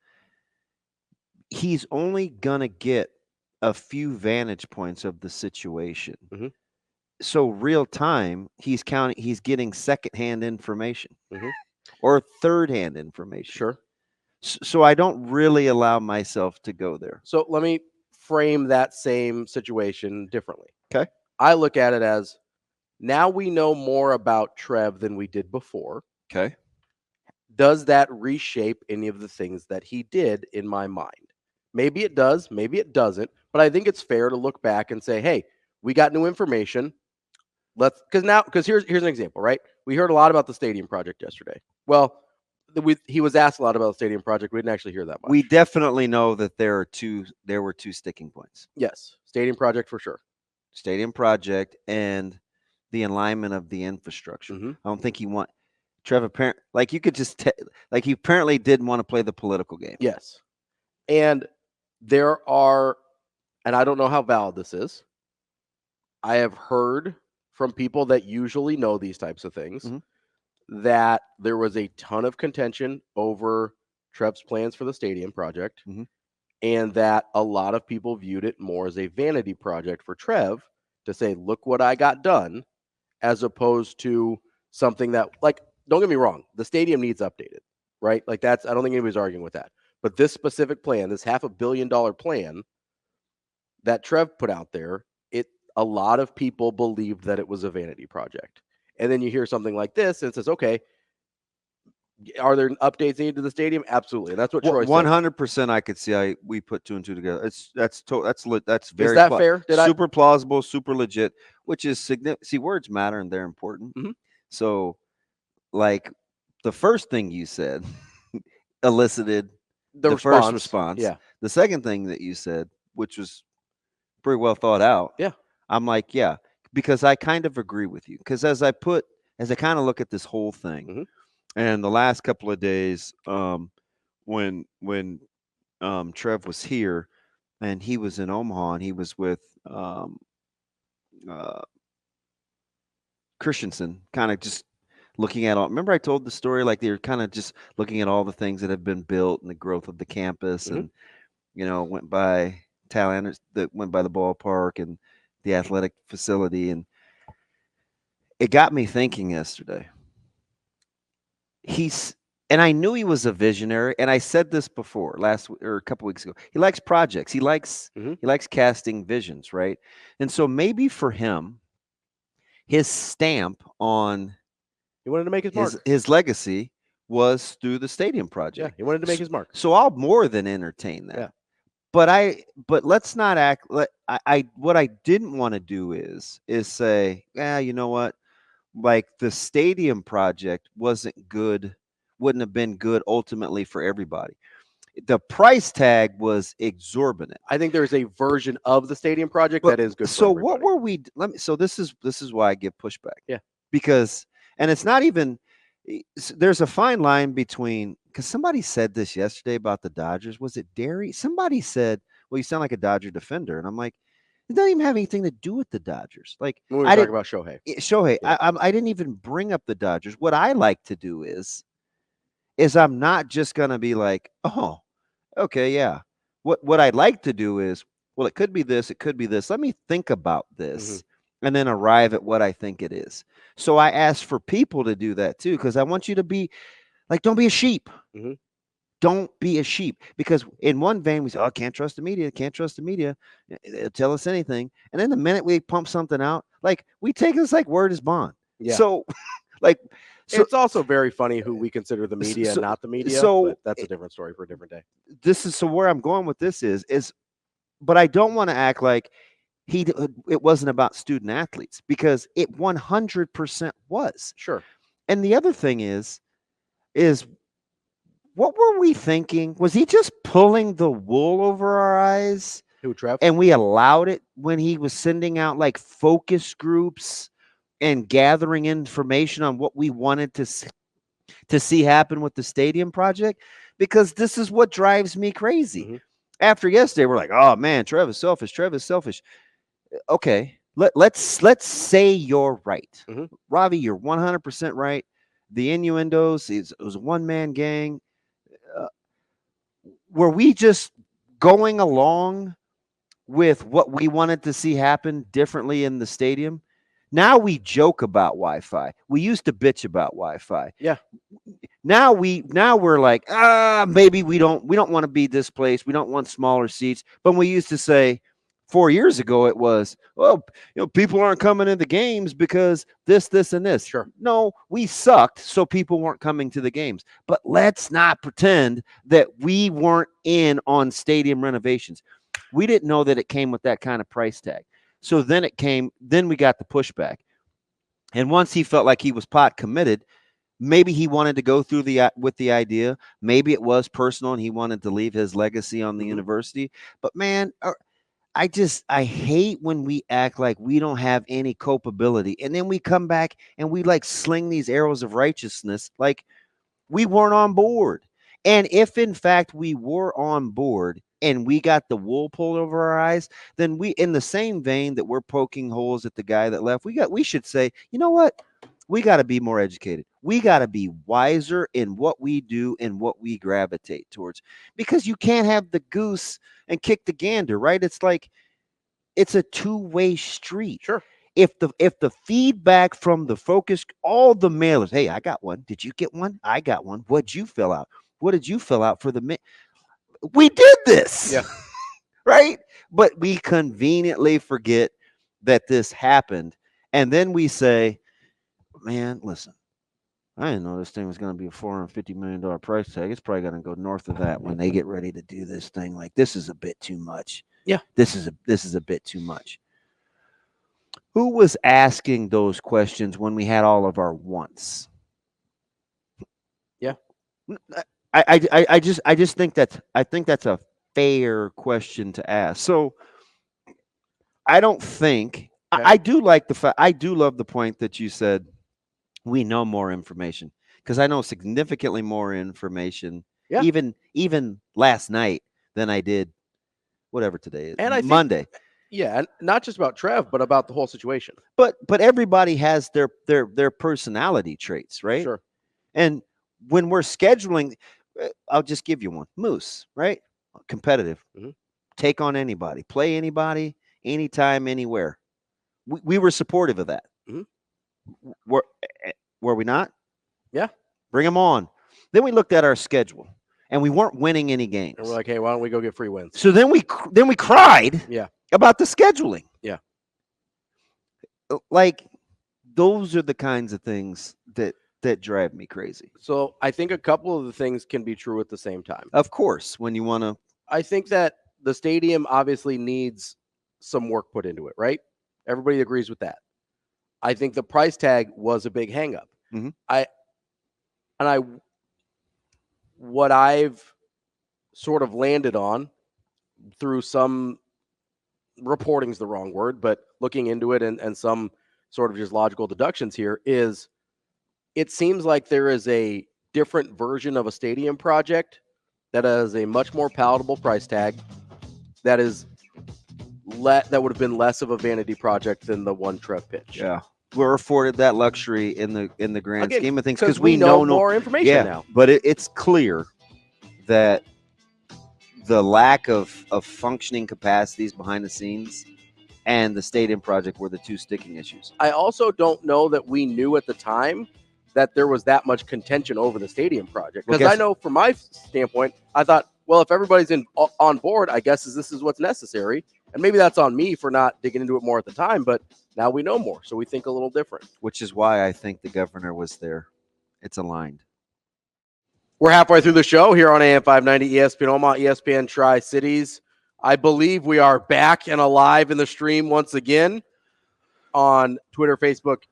He's only gonna get a few vantage points of the situation. Mm-hmm. So real time, he's getting secondhand information mm-hmm. or third-hand information. Sure. So I don't really allow myself to go there. So let me frame that same situation differently. Okay. I look at it as, now we know more about Trev than we did before. Okay. Does that reshape any of the things that he did in my mind? Maybe it does, maybe it doesn't, but I think it's fair to look back and say, hey, we got new information. Because here's an example, right? We heard a lot about the stadium project yesterday. Well, he was asked a lot about the stadium project. We didn't actually hear that much. We definitely know that there were two sticking points. Yes, stadium project for sure. Stadium project and the alignment of the infrastructure. Mm-hmm. I don't think Trevor apparently, like you could just like he apparently didn't want to play the political game. Yes, and there are, and I don't know how valid this is. I have heard from people that usually know these types of things that there was a ton of contention over Trev's plans for the stadium project, and that a lot of people viewed it more as a vanity project for Trev to say, look what I got done, as opposed to something that, like, don't get me wrong, the stadium needs updated, right? Like I don't think anybody's arguing with that. But this specific plan, this $500 million plan that Trev put out there, a lot of people believed that it was a vanity project. And then you hear something like this and it says, okay, are there updates needed to the stadium? Absolutely. And that's what Troy said. 100% I could see we put two and two together. That's very Is that fair? Super plausible, super legit, which is significant. See, words matter and they're important. So, like, the first thing you said elicited the first response. Yeah. The second thing that you said, which was pretty well thought out. Yeah. I'm like, yeah, because I kind of agree with you. Because as I kind of look at this whole thing, and the last couple of days, when Trev was here, and he was in Omaha, and he was with Christopherson, kind of just looking at all. Remember, I told the story like they were kind of just looking at all the things that have been built and the growth of the campus, and went by Talent that went by the ballpark and the athletic facility, and it got me thinking yesterday. And I knew he was a visionary, and I said this before a couple weeks ago. He likes projects. He likes casting visions, right? And so maybe for him, his stamp on he wanted to make his mark. His legacy was through the stadium project. Yeah, he wanted to make his mark. So I'll more than entertain that. Yeah. But let's not act. What I didn't want to do is say, you know what, like the stadium project wouldn't have been good ultimately for everybody. The price tag was exorbitant. I think there's a version of the stadium project that is good. So what were we? So this is why I give pushback. Yeah, because it's not even. There's a fine line between, because somebody said this yesterday about the Dodgers. Was it Derry? Somebody said, well, you sound like a Dodger defender. And I'm like, it doesn't even have anything to do with the Dodgers. Like, when we were talking about Shohei. Yeah. I didn't even bring up the Dodgers. What I like to do is I'm not just going to be like, oh, okay, yeah. What I'd like to do is, well, it could be this, it could be this. Let me think about this. And then arrive at what I think it is. So I ask for people to do that too, because I want you to be like, don't be a sheep. Don't be a sheep. Because in one vein, we say, oh, can't trust the media. Can't trust the media. They'll tell us anything. And then the minute we pump something out, like we take this like word is bond. Yeah. So it's also very funny who we consider the media and not the media. So that's a different story for a different day. So where I'm going with this is, but I don't want to act like it wasn't about student athletes, because it 100% was. Sure. And the other thing is what were we thinking? Was he just pulling the wool over our eyes? Who, Trev? And we allowed it when he was sending out like focus groups and gathering information on what we wanted to see happen with the stadium project? Because this is what drives me crazy. After yesterday, we're like, oh man, Trev is selfish. Okay, let's say you're right. Ravi, you're 100% right. The innuendos, it was a one-man gang. Were we just going along with what we wanted to see happen differently in the stadium? Now we joke about Wi-Fi. We used to bitch about Wi-Fi. Yeah. Now we're like, maybe we don't want to be displaced. We don't want smaller seats. But we used to say 4 years ago, it was, well, people aren't coming to the games because this, and this. Sure. No, we sucked, so people weren't coming to the games. But let's not pretend that we weren't in on stadium renovations. We didn't know that it came with that kind of price tag. So then we got the pushback. And once he felt like he was pot committed, Maybe he wanted to go through with the idea. Maybe it was personal and he wanted to leave his legacy on the university. But man, I hate when we act like we don't have any culpability, and then we come back and we like sling these arrows of righteousness like we weren't on board. And if in fact we were on board and we got the wool pulled over our eyes, then we, in the same vein that we're poking holes at the guy that left, we should say, you know what? We got to be more educated. We got to be wiser in what we do and what we gravitate towards, because you can't have the goose and kick the gander, right? It's like, it's a two-way street. Sure. If the feedback from the focus, all the mailers, hey, I got one. Did you get one? I got one. What'd you fill out? What did you fill out for the we did this. Yeah. Right? But we conveniently forget that this happened. And then we say, man, listen, I didn't know this thing was going to be a $450 million price tag. It's probably going to go north of that when they get ready to do this thing. Like, this is a bit too much. Yeah. This is a bit too much. Who was asking those questions when we had all of our wants? Yeah. I just think that's a fair question to ask. So I don't think I do like the fact, I do love the point that you said we know more information, because I know significantly more information even last night than I did whatever today is, and I Monday. Think, yeah, and not just about Trev, but about the whole situation. But everybody has their personality traits, right? Sure. And when we're scheduling, I'll just give you one. Moose, right? Competitive. Mm-hmm. Take on anybody, play anybody, anytime, anywhere. We were supportive of that. Mm-hmm. Were we not? Yeah. Bring them on. Then we looked at our schedule, and we weren't winning any games. And we're like, hey, why don't we go get free wins? So then we cried about the scheduling. Yeah. Like, those are the kinds of things that drive me crazy. So I think a couple of the things can be true at the same time. Of course, when you want to. I think that the stadium obviously needs some work put into it, right? Everybody agrees with that. I think the price tag was a big hang-up. Mm-hmm. What I've sort of landed on through some reporting's the wrong word, but looking into it and some sort of just logical deductions here is, it seems like there is a different version of a stadium project that has a much more palatable price tag, that would have been less of a vanity project than the one Trev pitch. Yeah, we're afforded that luxury in the grand scheme of things, because we know more information now. But it's clear that the lack of functioning capacities behind the scenes and the stadium project were the two sticking issues. I also don't know that we knew at the time that there was that much contention over the stadium project. Because I know from my standpoint, I thought, well, if everybody's on board, I guess this is what's necessary. And maybe that's on me for not digging into it more at the time, but now we know more. So we think a little different. Which is why I think the governor was there. It's aligned. We're halfway through the show here on AM 590 ESPN Omaha, ESPN Tri-Cities. I believe we are back and alive in the stream once again on Twitter, Facebook,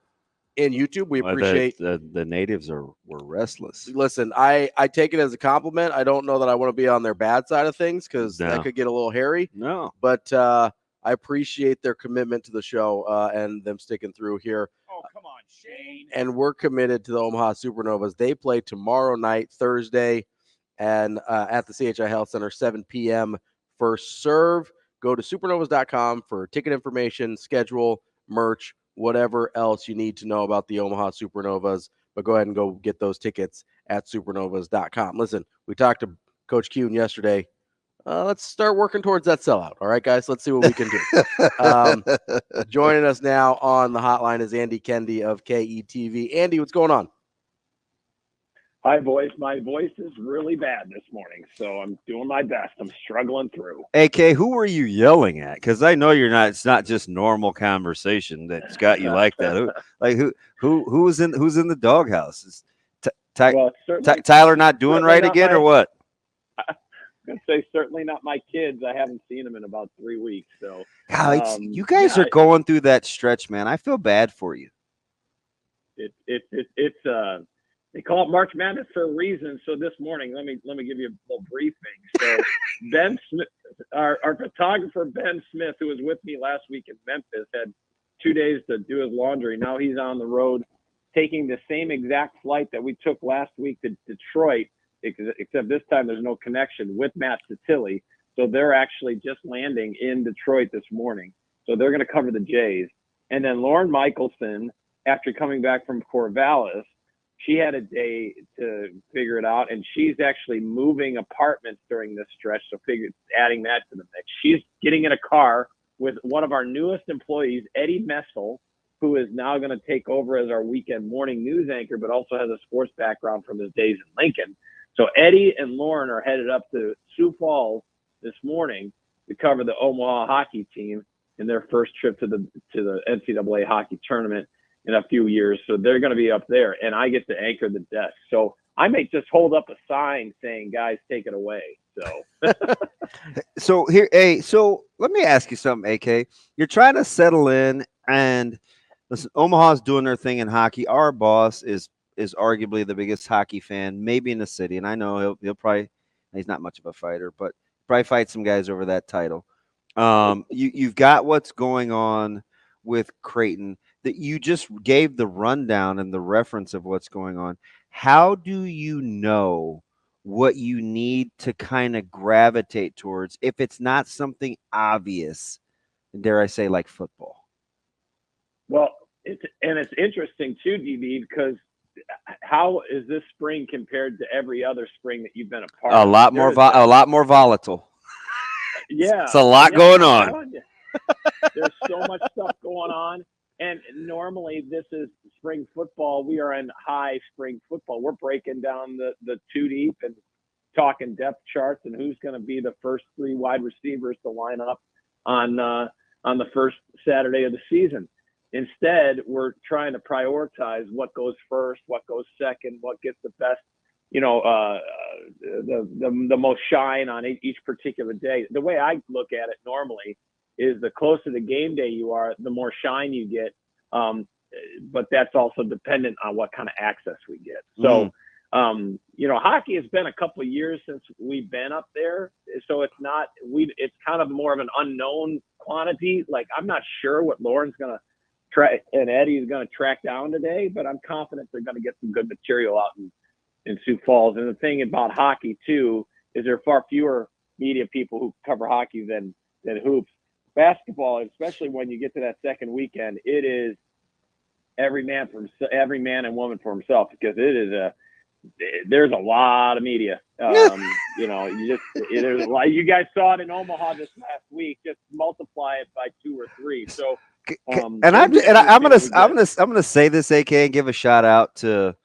and YouTube. We appreciate the natives were restless. Listen, I take it as a compliment. I don't know that I want to be on their bad side of things, because that could get a little hairy. No, but I appreciate their commitment to the show and them sticking through here. Oh, come on, Shane. And we're committed to the Omaha Supernovas. They play tomorrow night, Thursday, and at the CHI Health Center, 7 p.m. First serve. Go to supernovas.com for ticket information, schedule, merch, whatever else you need to know about the Omaha Supernovas. But go ahead and go get those tickets at supernovas.com. Listen, we talked to Coach Kuhn yesterday. Let's start working towards that sellout. All right, guys, let's see what we can do. Joining us now on the hotline is Andy Kendeigh of KETV. Andy, what's going on? Hi, boys. My voice is really bad this morning, so I'm doing my best. I'm struggling through. AK, who were you yelling at? Because I know you're not. It's not just normal conversation that's got you like that. Who's in the doghouse? Is Tyler not doing right again, or what? I'm gonna say certainly not my kids. I haven't seen them in about 3 weeks. So, you guys are going through that stretch, man. I feel bad for you. They call it March Madness for a reason. So this morning, let me give you a little briefing. So Ben Smith, our photographer Ben Smith, who was with me last week in Memphis, had 2 days to do his laundry. Now he's on the road, taking the same exact flight that we took last week to Detroit, except this time there's no connection with Matt Satilli. So they're actually just landing in Detroit this morning. So they're going to cover the Jays. And then Lauren Michelson, after coming back from Corvallis, she had a day to figure it out, and she's actually moving apartments during this stretch. So adding that to the mix. She's getting in a car with one of our newest employees, Eddie Messel, who is now going to take over as our weekend morning news anchor, but also has a sports background from his days in Lincoln. So Eddie and Lauren are headed up to Sioux Falls this morning to cover the Omaha hockey team in their first trip to the NCAA hockey tournament in a few years. So they're going to be up there, and I get to anchor the desk. So I may just hold up a sign saying, guys, take it away. So so let me ask you something, AK. You're trying to settle in, and listen, Omaha's doing their thing in hockey. Our boss is arguably the biggest hockey fan maybe in the city, and I know he'll probably, he's not much of a fighter, but probably fight some guys over that title. You've got what's going on with Creighton that you just gave the rundown and the reference of what's going on. How do you know what you need to kind of gravitate towards if it's not something obvious, dare I say, like football? Well, it's interesting too, DB, because how is this spring compared to every other spring that you've been a part of? A lot more volatile. Yeah, it's a lot going on. There's so much stuff going on. And normally this is spring football. We are in high spring football. We're breaking down the two deep and talking depth charts and who's going to be the first 3 wide receivers to line up on the first Saturday of the season. Instead, we're trying to prioritize what goes first, what goes second, what gets the best, the most shine on each particular day. The way I look at it normally is the closer to game day you are, the more shine you get. But that's also dependent on what kind of access we get. So, hockey has been a couple of years since we've been up there. So it's kind of more of an unknown quantity. Like, I'm not sure what Lauren's going to try and Eddie's going to track down today, but I'm confident they're going to get some good material out in Sioux Falls. And the thing about hockey too, is there are far fewer media people who cover hockey than hoops. Basketball, especially when you get to that second weekend, it is every man and woman for himself, because there's a lot of media. There's a lot. You guys saw it in Omaha this last week. Just multiply it by 2 or 3. So, I'm gonna say this, AK, and give a shout out to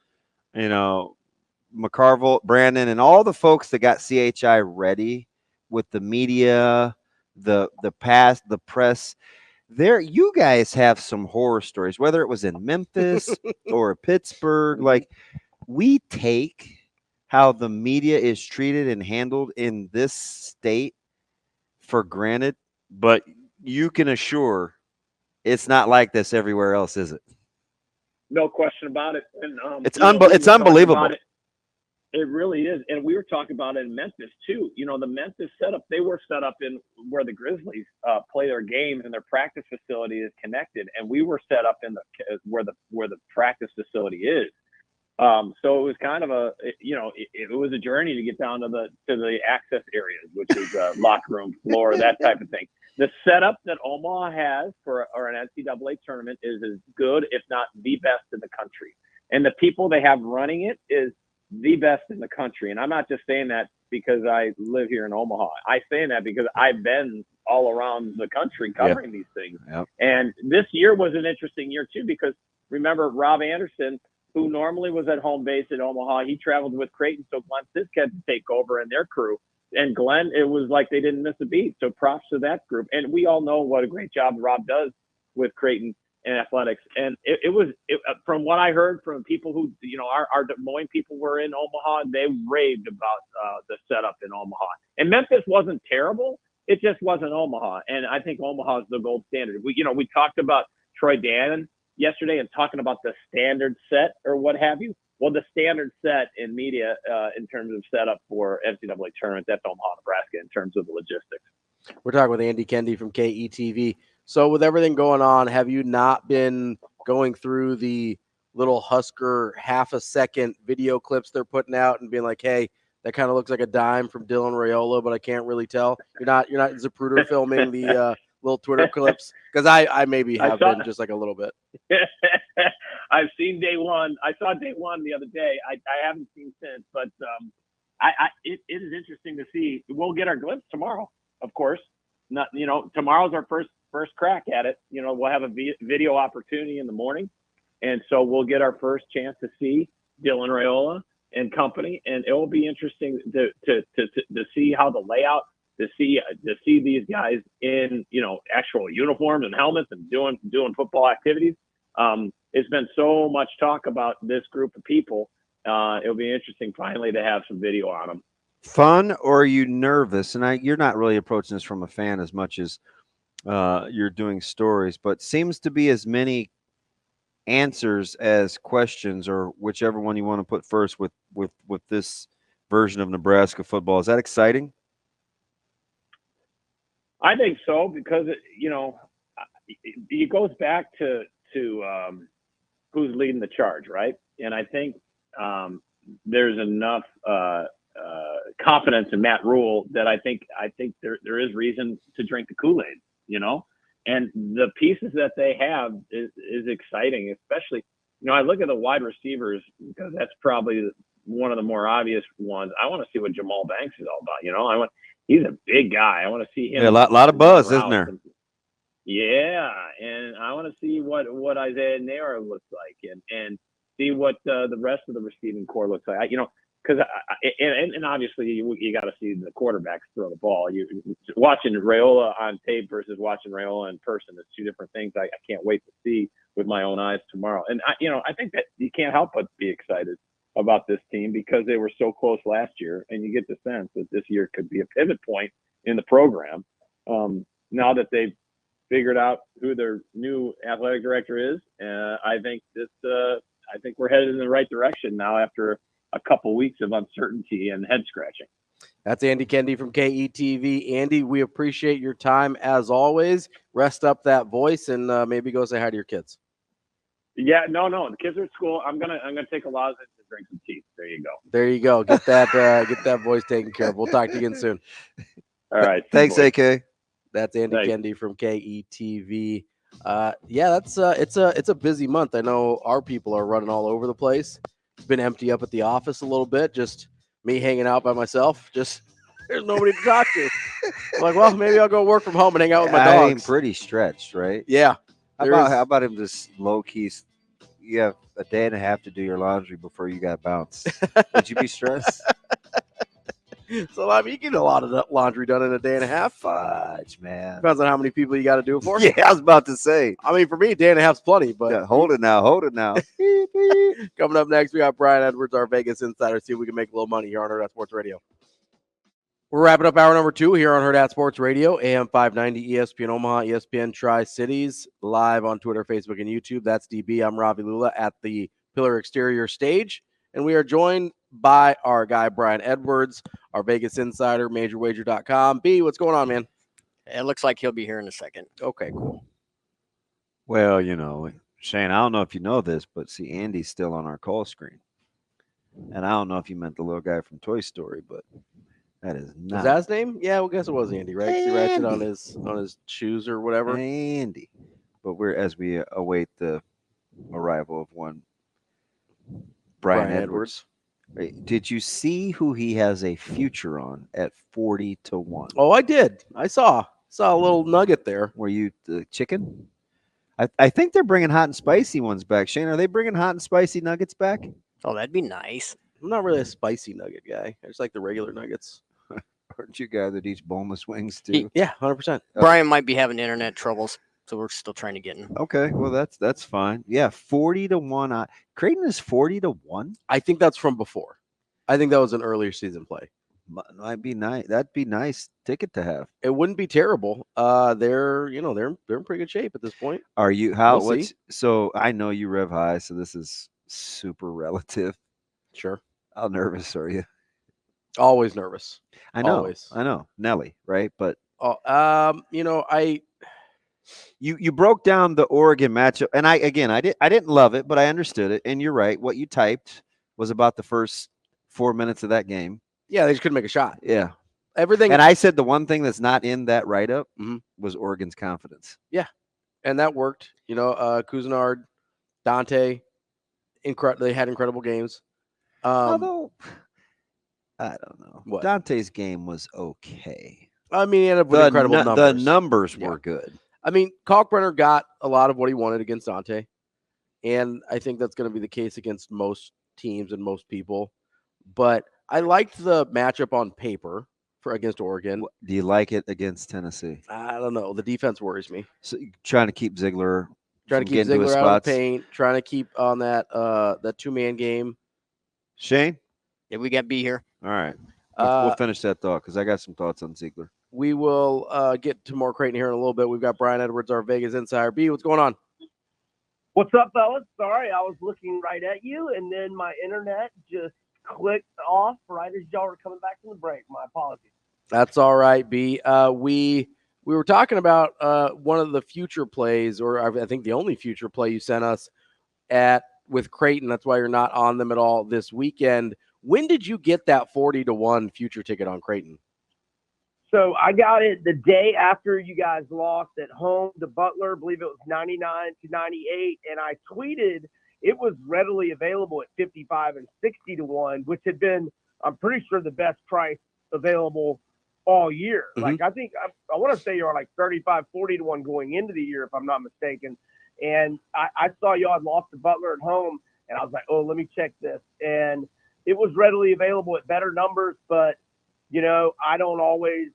McCarville, Brandon, and all the folks that got CHI ready with the media. The press there, you guys have some horror stories, whether it was in Memphis or Pittsburgh. Like, we take how the media is treated and handled in this state for granted, but you can assure it's not like this everywhere else, is it? No question about it. And it's unbelievable. It really is. And we were talking about it in Memphis too. The Memphis setup, they were set up in where the Grizzlies play their games, and their practice facility is connected. And we were set up in where the practice facility is. So it was kind of it was a journey to get down to the access areas, which is locker room, floor, that type of thing. The setup that Omaha has for an NCAA tournament is as good, if not the best in the country. And the people they have running it is the best in the country. And I'm not just saying that because I live here in Omaha. I'm saying that because I've been all around the country covering these things. Yep. And this year was an interesting year too, because remember Rob Anderson, who normally was at home base at Omaha, he traveled with Creighton. So Glenn Sisk had to take over and their crew. And Glenn, it was like they didn't miss a beat. So props to that group. And we all know what a great job Rob does with Creighton and athletics. And it was from what I heard from people who, our Des Moines people were in Omaha, they raved about the setup in Omaha. And Memphis wasn't terrible. It just wasn't Omaha. And I think Omaha is the gold standard. We talked about Troy Dannon yesterday and talking about the standard set or what have you. well, the standard set in media in terms of setup for NCAA tournaments at Omaha, Nebraska, in terms of the logistics. We're talking with Andy Kendeigh from KETV. So with everything going on, have you not been going through the little Husker half-a-second video clips they're putting out and being like, hey, that kind of looks like a dime from Dylan Raiola, but I can't really tell? You're not Zapruder filming the little Twitter clips? Because I maybe have been just like a little bit. I've seen day one. I saw day one the other day. I haven't seen since, but it is interesting to see. We'll get our glimpse tomorrow, of course. Not, tomorrow's our first crack at it. We'll have a video opportunity in the morning, and so we'll get our first chance to see Dylan Raiola and company, and it will be interesting to see how the layout, to see these guys in actual uniforms and helmets and doing football activities. It's been so much talk about this group of people. It'll be interesting finally to have some video on them. Fun, or are you nervous? And you're not really approaching this from a fan as much as you're doing stories, but seems to be as many answers as questions, or whichever one you want to put first with this version of Nebraska football. Is that exciting? I think so, because it goes back to who's leading the charge, right? And I think there's enough confidence in Matt Rule that I think there is reason to drink the Kool-Aid, and the pieces that they have is exciting, especially, I look at the wide receivers because that's probably one of the more obvious ones. I want to see what Jamal Banks is all about. He's a big guy. I want to see him. Yeah, a lot of buzz, isn't there? Yeah, and I want to see what Isaiah Nair looks like, and see what the rest of the receiving core looks like. Because and obviously you got to see the quarterbacks throw the ball. You watching Raiola on tape versus watching Raiola in person is two different things. I can't wait to see with my own eyes tomorrow. And I think that you can't help but be excited about this team because they were so close last year, and you get the sense that this year could be a pivot point in the program. Now that they've figured out who their new athletic director is, I think we're headed in the right direction now after a couple weeks of uncertainty and head scratching. That's Andy Kendeigh from KETV. Andy, we appreciate your time as always. Rest up that voice and maybe go say hi to your kids. Yeah, no, the kids are at school. I'm gonna take a lozenge and drink some tea. There you go. There you go. Get that voice taken care of. We'll talk to you again soon. All right. Thanks, AK. That's Andy Kendeigh from KETV. That's it's a busy month. I know our people are running all over the place. It's been empty up at the office a little bit. Just me hanging out by myself. Just there's nobody to talk to. I'm like, well, maybe I'll go work from home and hang out with my dogs. I'm pretty stretched, right? Yeah. How about him just low key? You have a day and a half to do your laundry before you got bounced. Would you be stressed? So you get a lot of laundry done in a day and a half. Fudge, man. Depends on how many people you got to do it for. Yeah, I was about to say. I mean, for me, a day and a half's plenty. But yeah, hold it now. Coming up next, we got Brian Edwards, our Vegas insider. See if we can make a little money here on Hurrdat Sports Radio. We're wrapping up hour number 2 here on Hurrdat Sports Radio, AM 590, ESPN Omaha, ESPN Tri-Cities, live on Twitter, Facebook, and YouTube. That's DB. I'm Ravi Lulla at the Pillar Exterior stage, and we are joined by our guy, Brian Edwards, our Vegas insider, MajorWager.com. B, what's going on, man? It looks like he'll be here in a second. Okay, cool. Well, Shane, I don't know if you know this, but see, Andy's still on our call screen. And I don't know if you meant the little guy from Toy Story, but that is not. Is that his name? Yeah, well, I guess it was Andy, right? He writes it on his shoes or whatever. Andy. But as we await the arrival of one Brian Edwards. Did you see who he has a future on at 40-1? Oh, I did. I saw a little nugget there. Were you the chicken? I think they're bringing hot and spicy ones back. Shane, are they bringing hot and spicy nuggets back? Oh, that'd be nice. I'm not really a spicy nugget guy. I just like the regular nuggets. Aren't you a guy that eats boneless wings too? Yeah, 100%. Brian might be having internet troubles, so we're still trying to get him. Okay, well that's fine. Yeah, 40-1. Creighton is 40-1. I think that's from before. I think that was an earlier season play. Might be nice. That'd be nice ticket to have. It wouldn't be terrible. They're in pretty good shape at this point. Are you? So I know you rev high, so this is super relative. Sure. How nervous are you? Always nervous. I know. Always. I know. Nelly, right? But you broke down the Oregon matchup, and I didn't love it, but I understood it. And you're right. What you typed was about the first 4 minutes of that game. Yeah, they just couldn't make a shot. Yeah. Everything. And I said the one thing that's not in that write-up mm-hmm. was Oregon's confidence. Yeah. And that worked. Cousinard, Dante, they had incredible games. Although, I don't know. What? Dante's game was okay. I mean, he ended up with incredible numbers. The numbers were good. I mean, Kalkbrenner got a lot of what he wanted against Dante. And I think that's going to be the case against most teams and most people. But I liked the matchup on paper against Oregon. Do you like it against Tennessee? I don't know. The defense worries me. So trying to keep Ziegler out of the paint, trying to keep on that two-man game. Shane? Yeah, we got B here. All right. We'll finish that thought because I got some thoughts on Ziegler. We will get to more Creighton here in a little bit. We've got Brian Edwards, our Vegas insider. B, what's going on? What's up, fellas? Sorry, I was looking right at you, and then my internet just clicked off right as y'all were coming back from the break. My apologies. That's all right, B. We were talking about one of the future plays, or I think the only future play you sent us with Creighton. That's why you're not on them at all this weekend. When did you get that 40-1 future ticket on Creighton? So I got it the day after you guys lost at home to Butler. I believe it was 99-98. And I tweeted it was readily available at 55 and 60-1, which had been, I'm pretty sure, the best price available all year. Mm-hmm. Like, I think I want to say you're like 35-40-1 going into the year, if I'm not mistaken. And I saw y'all had lost to Butler at home, and I was like, oh, let me check this. And it was readily available at better numbers, but, I don't always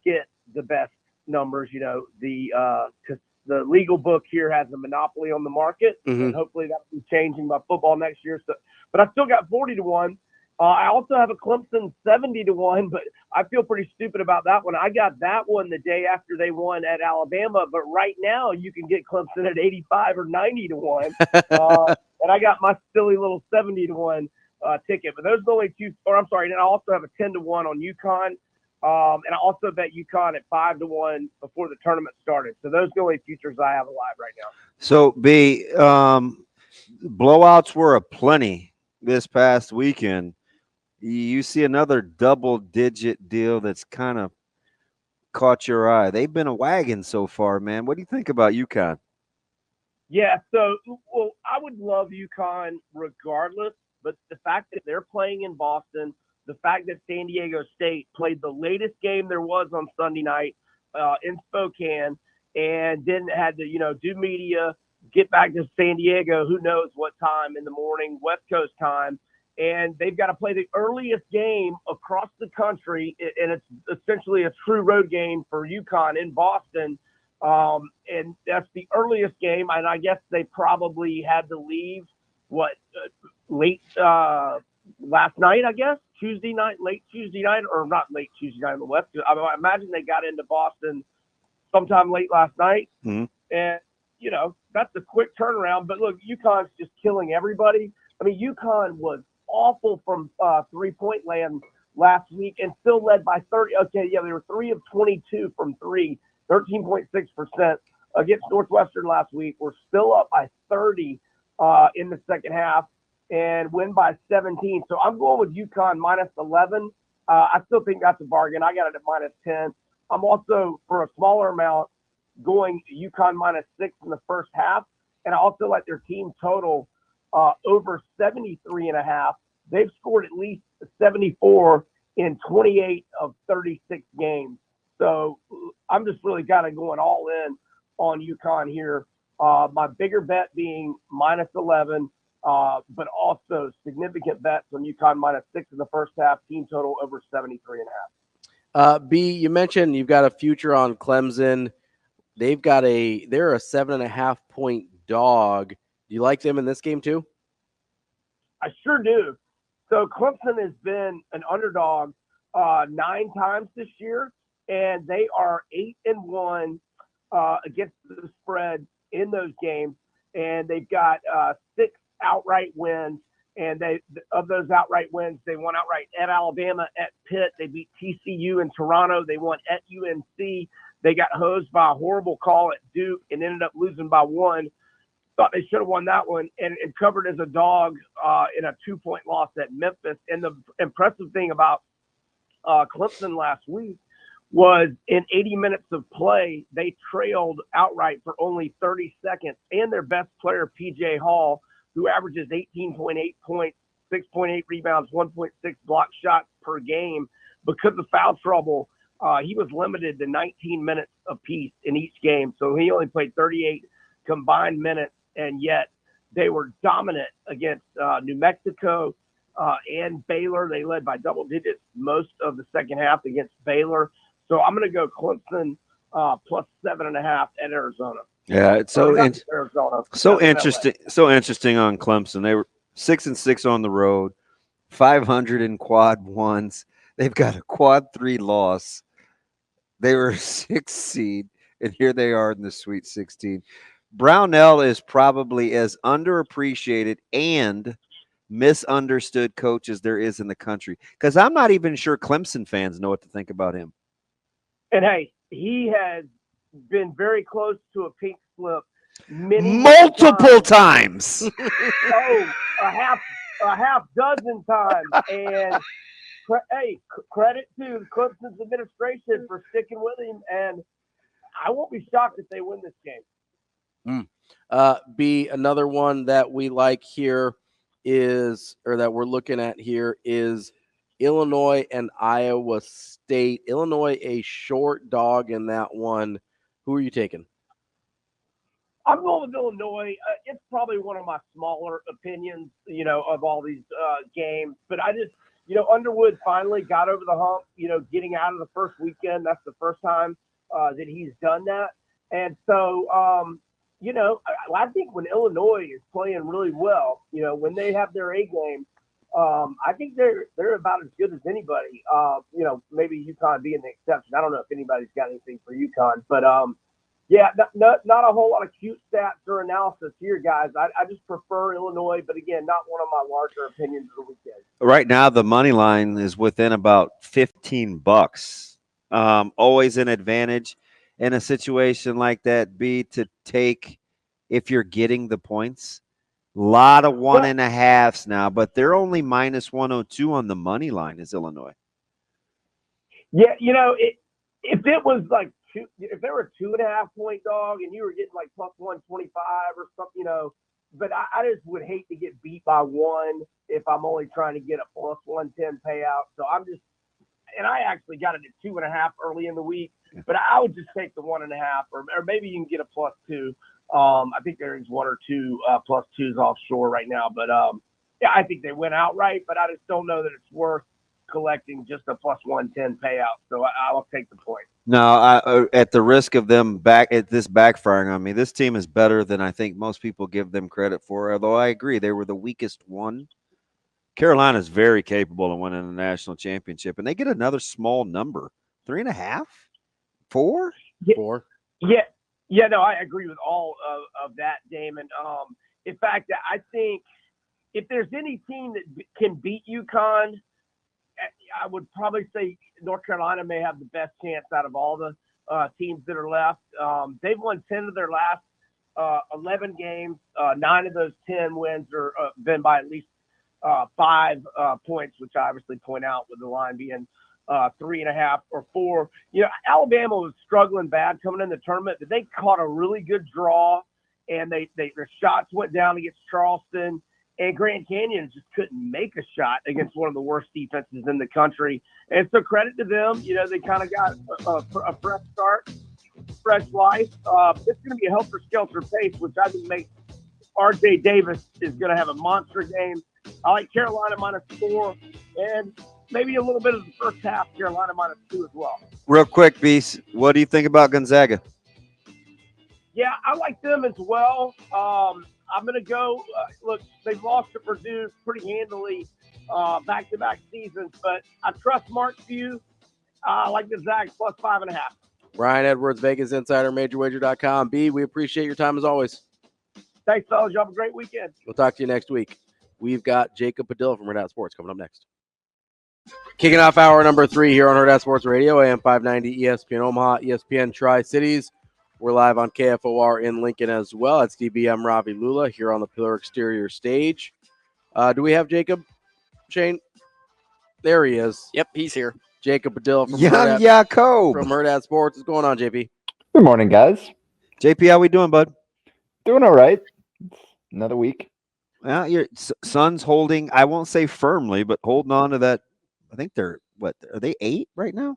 get the best numbers, because the legal book here has a monopoly on the market, and hopefully that will be changing by football next year. So, but I still got 40-1. I also have a Clemson 70-1, but I feel pretty stupid about that one. I got that one the day after they won at Alabama, but right now you can get Clemson at 85 or 90-1, and I got my silly little 70-1 ticket. But those are the only two. Or I'm sorry, and I also have a 10-1 on UConn. And I also bet UConn at 5-1 before the tournament started. So those are the only futures I have alive right now. So, B, blowouts were aplenty this past weekend. You see another double-digit deal that's kind of caught your eye. They've been a wagon so far, man. What do you think about UConn? Yeah, so, well, I would love UConn regardless, but the fact that they're playing in Boston, the fact that San Diego State played the latest game there was on Sunday night in Spokane, and then had to, do media, get back to San Diego, who knows what time in the morning, West Coast time, and they've got to play the earliest game across the country, and it's essentially a true road game for UConn in Boston, and that's the earliest game, and I guess they probably had to leave, late last night, I guess, late Tuesday night, or not late Tuesday night in the West. I imagine they got into Boston sometime late last night. Mm-hmm. And, that's a quick turnaround. But look, UConn's just killing everybody. I mean, UConn was awful from 3-point land last week and still led by 30. Okay, yeah, they were 3 of 22 from 3, 13.6% against Northwestern last week. We're still up by 30 in the second half and win by 17. So I'm going with UConn minus 11. I still think that's a bargain. I got it at minus 10. I'm also, for a smaller amount, going UConn minus 6 in the first half. And I also like their team total over 73.5. They've scored at least 74 in 28 of 36 games. So I'm just really kind of going all in on UConn here. My bigger bet being minus 11. But also significant bets on UConn minus 6 in the first half, team total over 73.5. B, you mentioned you've got a future on Clemson. They're a 7.5 point dog. Do you like them in this game too? I sure do. So Clemson has been an underdog 9 times this year, and they are 8-1 against the spread in those games, and they've got 6 outright wins And of those outright wins, they won outright at Alabama, at Pitt. They beat TCU in Toronto. They won at UNC. They got hosed by a horrible call at Duke and ended up losing by 1. Thought they should have won that one and covered as a dog in a 2-point loss at Memphis. And the impressive thing about Clemson last week was in 80 minutes of play, they trailed outright for only 30 seconds. And their best player, P.J. Hall, who averages 18.8 points, 6.8 rebounds, 1.6 block shots per game, because of foul trouble, he was limited to 19 minutes apiece in each game. So he only played 38 combined minutes, and yet they were dominant against New Mexico and Baylor. They led by double digits most of the second half against Baylor. So I'm going to go Clemson plus 7.5 at Arizona. Yeah, it's so interesting. LA. So interesting on Clemson. They were 6-6 on the road, 500 in quad ones. They've got a quad 3 loss. They were 6th seed, and here they are in the Sweet 16. Brownell is probably as underappreciated and misunderstood coach as there is in the country, because I'm not even sure Clemson fans know what to think about him. And hey, he has been very close to a pink slip multiple times. a half dozen times. And hey, credit to Clemson's administration for sticking with him. And I won't be shocked if they win this game. B, another one that we like here is, or that we're looking at here, is Illinois and Iowa State. Illinois a short dog in that one. Who are you taking? I'm going with Illinois. It's probably one of my smaller opinions, of all these games. But I just, Underwood finally got over the hump, getting out of the first weekend. That's the first time that he's done that. And so, I think when Illinois is playing really well, when they have their A game, I think they're about as good as anybody. Maybe UConn being the exception. I don't know if anybody's got anything for UConn, but not a whole lot of cute stats or analysis here, guys. I just prefer Illinois, but again, not one of my larger opinions of the weekend. Right now, the money line is within about $15. Always an advantage in a situation like that. B, to take if you're getting the points. A lot of 1.5s now, but they're only minus 102 on the money line is Illinois. Yeah, if it was like if there were a 2.5 point dog and you were getting like plus 125 or something, but I just would hate to get beat by 1 if I'm only trying to get a plus 110 payout. So and I actually got it at 2.5 early in the week, but I would just take the 1.5, or maybe you can get a plus 2. I think there's 1 or 2 plus 2s offshore right now, but I think they went outright, but I just don't know that it's worth collecting just a plus 110 payout. So I'll take the point. No, at the risk of them backfiring on me, this team is better than I think most people give them credit for. Although I agree, they were the weakest one. Carolina is very capable of winning a national championship, and they get another small number, 3.5, 4, 4. Yeah, no, I agree with all of that, Damon. In fact, I think if there's any team that can beat UConn, I would probably say North Carolina may have the best chance out of all the teams that are left. They've won 10 of their last 11 games. 9 of those 10 wins are been by at least 5 points, which I obviously point out with the line being 3.5 or 4. Alabama was struggling bad coming in the tournament, but they caught a really good draw, and their shots went down against Charleston, and Grand Canyon just couldn't make a shot against one of the worst defenses in the country. And so credit to them. They kind of got a fresh start, fresh life. It's going to be a helter-skelter pace, which I think makes R.J. Davis is going to have a monster game. I like Carolina -4, and maybe a little bit of the first half, Carolina -2 as well. Real quick, Beast, what do you think about Gonzaga? Yeah, I like them as well. I'm going to go, look, they've lost to Purdue pretty handily back-to-back seasons, but I trust Mark Few. I like the Zags plus 5.5. Ryan Edwards, Vegas Insider, MajorWager.com. B, we appreciate your time as always. Thanks, fellas. You have a great weekend. We'll talk to you next week. we've got Jacob Padilla from Hurrdat Sports coming up next. Kicking off hour number 3 here on Hurrdat Sports Radio, AM 590, ESPN Omaha, ESPN Tri-Cities. We're live on KFOR in Lincoln as well. It's DBM Ravi Lulla here on the Pillar Exterior stage. Do we have Jacob, Shane? There he is. Yep, he's here. Jacob Padilla from Hurrdat Sports. What's going on, JP? Good morning, guys. JP, how we doing, bud? Doing all right. It's another week. Well, your son's holding, I won't say firmly, but holding on to that. I think they're, are they 8 right now?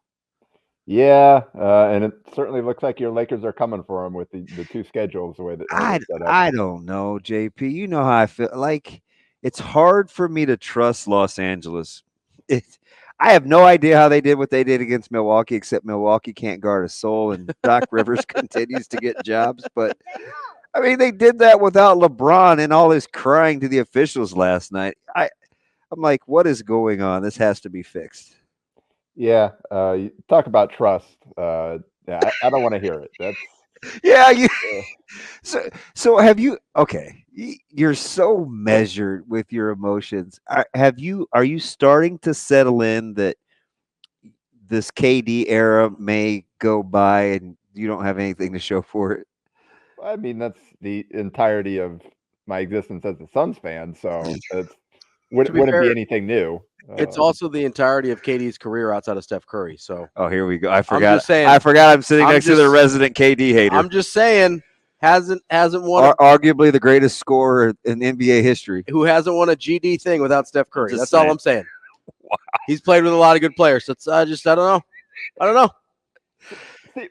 Yeah, and it certainly looks like your Lakers are coming for him with the 2 schedules the way that I don't know, JP. You know how I feel. Like, it's hard for me to trust Los Angeles. I have no idea how they did what they did against Milwaukee, except Milwaukee can't guard a soul, and Doc Rivers continues to get jobs. But, I mean, they did that without LeBron and all his crying to the officials last night. I'm like, what is going on? This has to be fixed. Yeah, you talk about trust. Yeah, I don't want to hear it. That's yeah. So have you? Okay, you're so measured with your emotions. Are you starting to settle in that this KD era may go by and you don't have anything to show for it? I mean, that's the entirety of my existence as a Suns fan. So it wouldn't be anything new. It's also the entirety of KD's career outside of Steph Curry. So, here we go. I forgot. I'm just saying, I'm sitting next to the resident KD hater. I'm just saying, hasn't won. Arguably the greatest scorer in NBA history. Who hasn't won a GD thing without Steph Curry? That's all I'm saying. Wow. He's played with a lot of good players. So I don't know. See,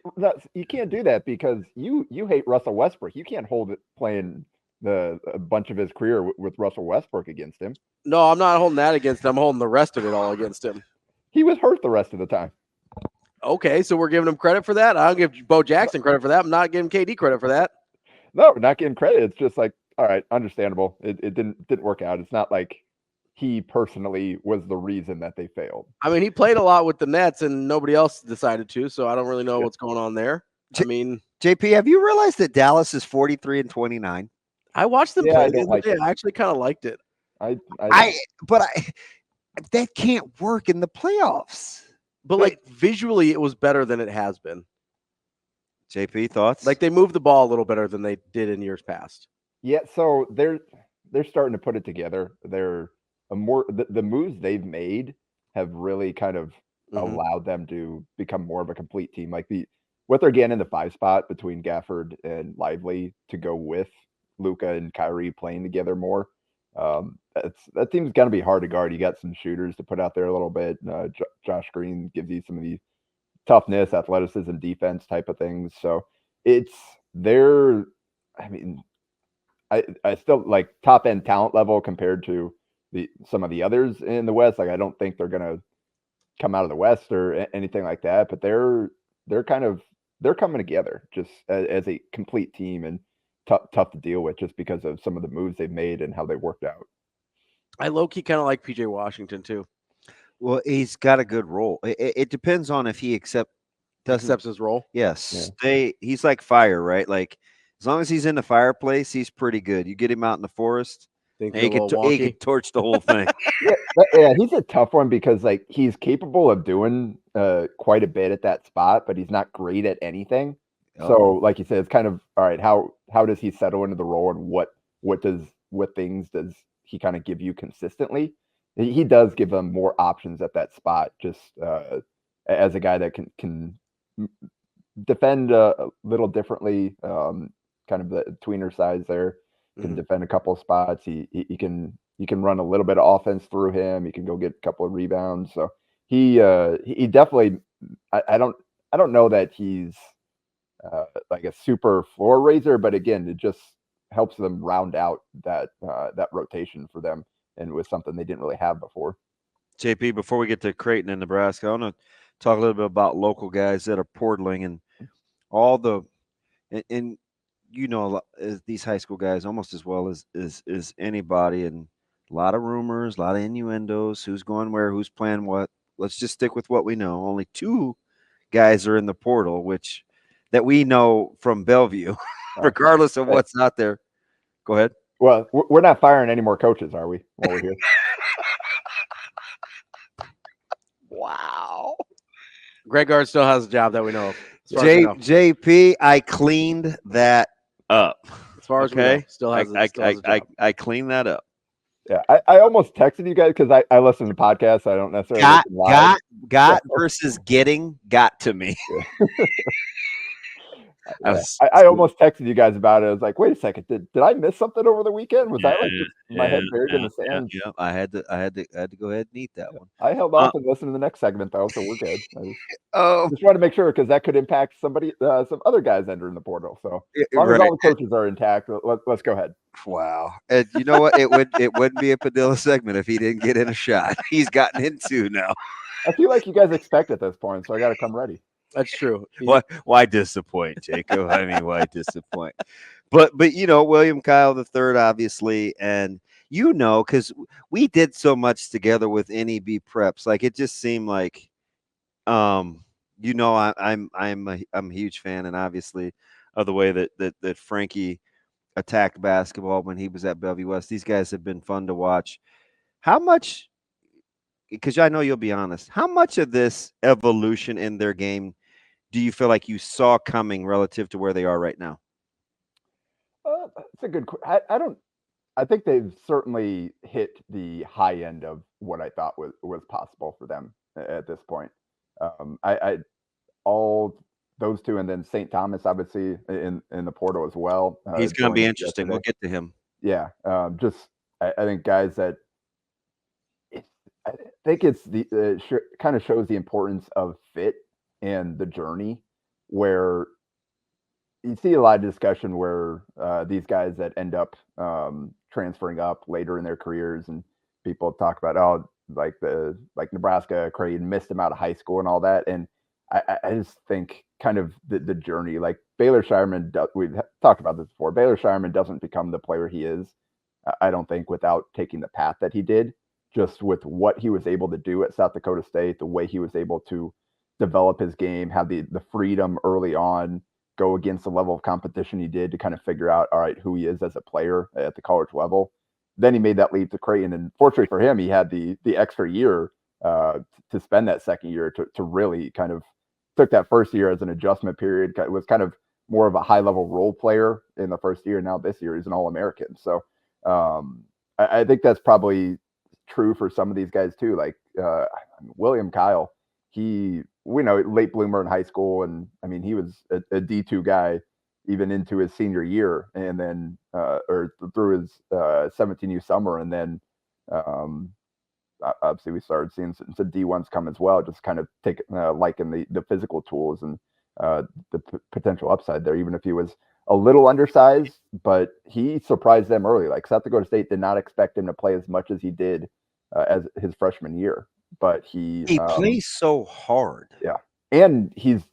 you can't do that because you hate Russell Westbrook. You can't hold it playing a bunch of his career with Russell Westbrook against him. No, I'm not holding that against him. I'm holding the rest of it all against him. He was hurt the rest of the time. Okay, so we're giving him credit for that. I'll give Bo Jackson credit for that. I'm not giving KD credit for that. No, not giving credit. It's just like, all right, understandable. It didn't work out. It's not like he personally was the reason that they failed. I mean, he played a lot with the Nets and nobody else decided to, so I don't really know what's going on there. I mean, JP, have you realized that Dallas is 43-29? I watched them play the other day. I actually kind of liked it. But that can't work in the playoffs. But like visually, it was better than it has been. JP, thoughts? Like they moved the ball a little better than they did in years past. Yeah, so they're starting to put it together. They're the moves they've made have really kind of allowed them to become more of a complete team. Like what they're getting in the 5 spot between Gafford and Lively to go with Luka and Kyrie playing together more. That team's going to be hard to guard. You got some shooters to put out there a little bit. Josh Green gives you some of the toughness, athleticism, defense type of things. So I mean, I still like top end talent level compared to some of the others in the West. Like I don't think they're going to come out of the West or anything like that, but they're coming together just as a complete team and tough to deal with just because of some of the moves they've made and how they worked out. I low-key kind of like PJ Washington too. Well, he's got a good role. It depends on if he accepts his role. Yes. Yeah. He's like fire, right? Like as long as he's in the fireplace, he's pretty good. You get him out in the forest, he can torch the whole thing. Yeah, he's a tough one because like he's capable of doing quite a bit at that spot, but he's not great at anything. So, like you said, it's kind of all right. How does he settle into the role, and what things does he kind of give you consistently? He does give them more options at that spot, just as a guy that can defend a little differently, kind of the tweener size there, can defend a couple of spots. He can run a little bit of offense through him. He can go get a couple of rebounds. So he definitely. I don't know that he's like a super floor raiser, but again, it just helps them round out that rotation for them, and with something they didn't really have before. JP, before we get to Creighton and Nebraska, I want to talk a little bit about local guys that are portaling and all and you know these high school guys almost as well as anybody, and a lot of rumors, a lot of innuendos, who's going where, who's playing what. Let's just stick with what we know. Only 2 guys are in the portal, that we know from Bellevue, regardless of what's out there. Go ahead. Well, we're not firing any more coaches, are we? While we're here. Wow. Greg Gard still has a job that we know of. As far as we know. JP, I cleaned that up. As far as we know, still has a job. I cleaned that up. Yeah, I almost texted you guys because I listen to podcasts. So I don't necessarily listen live. Got versus getting got to me. Yeah. I almost texted you guys about it. I was like, wait a second, did I miss something over the weekend? Was I like just my head buried in the sand? Yeah, I had to go ahead and eat that one. I held off and listened to the next segment though, so we're good. Just want to make sure because that could impact somebody, some other guys entering the portal. So as long as all the coaches are intact, let's go ahead. Wow, and you know what? It wouldn't be a Padilla segment if he didn't get in a shot. He's gotten into now. I feel like you guys expect at this point, so I got to come ready. That's true. Why disappoint, Jacob? I mean, why disappoint? But William Kyle III, obviously, and because we did so much together with NEB preps, like it just seemed like, I'm a huge fan, and obviously, of the way that Frankie attacked basketball when he was at Bellevue West. These guys have been fun to watch. How much? Because I know you'll be honest. How much of this evolution in their game do you feel like you saw coming relative to where they are right now? It's a good question. I think they've certainly hit the high end of what I thought was possible for them at this point. All those two, and then St. Thomas, obviously, in the portal as well. He's going to be interesting. We'll get to him. Yeah. I think guys that I think it's kind of shows the importance of fit and the journey, where you see a lot of discussion where these guys that end up transferring up later in their careers, and people talk about like Nebraska, Creighton missed them out of high school and all that, and I just think kind of the journey, like Baylor Shireman, we've talked about this before. Baylor Shireman doesn't become the player he is, I don't think, without taking the path that he did. Just with what he was able to do at South Dakota State, the way he was able to develop his game, have the freedom early on, go against the level of competition he did to kind of figure out, all right, who he is as a player at the college level. Then he made that leap to Creighton, and fortunately for him, he had the extra year to spend that second year to really kind of took that first year as an adjustment period. It was kind of more of a high level role player in the first year. Now this year he's an All-American. So I think that's probably true for some of these guys too. Like William Kyle, we know late bloomer in high school, and I mean he was a D2 guy even into his senior year, and then or through his 17U summer, and then obviously we started seeing some D1s come as well, just kind of take liking the physical tools and the potential upside there, even if he was a little undersized, but he surprised them early. Like South Dakota State did not expect him to play as much as he did as his freshman year, but he plays so hard. Yeah, and he's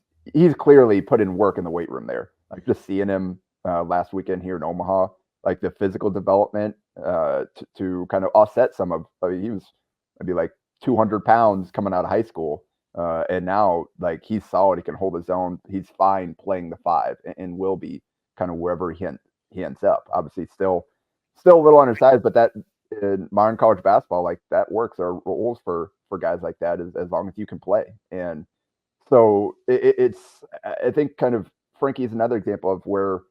clearly put in work in the weight room there. Like just seeing him last weekend here in Omaha, like the physical development to kind of offset some of. He was maybe like 200 pounds coming out of high school. And now, like, he's solid. He can hold his own. He's fine playing the 5 and will be kind of wherever he ends up. Obviously, still a little undersized, but that in modern college basketball, like that works. There are rules for guys like that as long as you can play. And so it's I think kind of Frankie's another example of where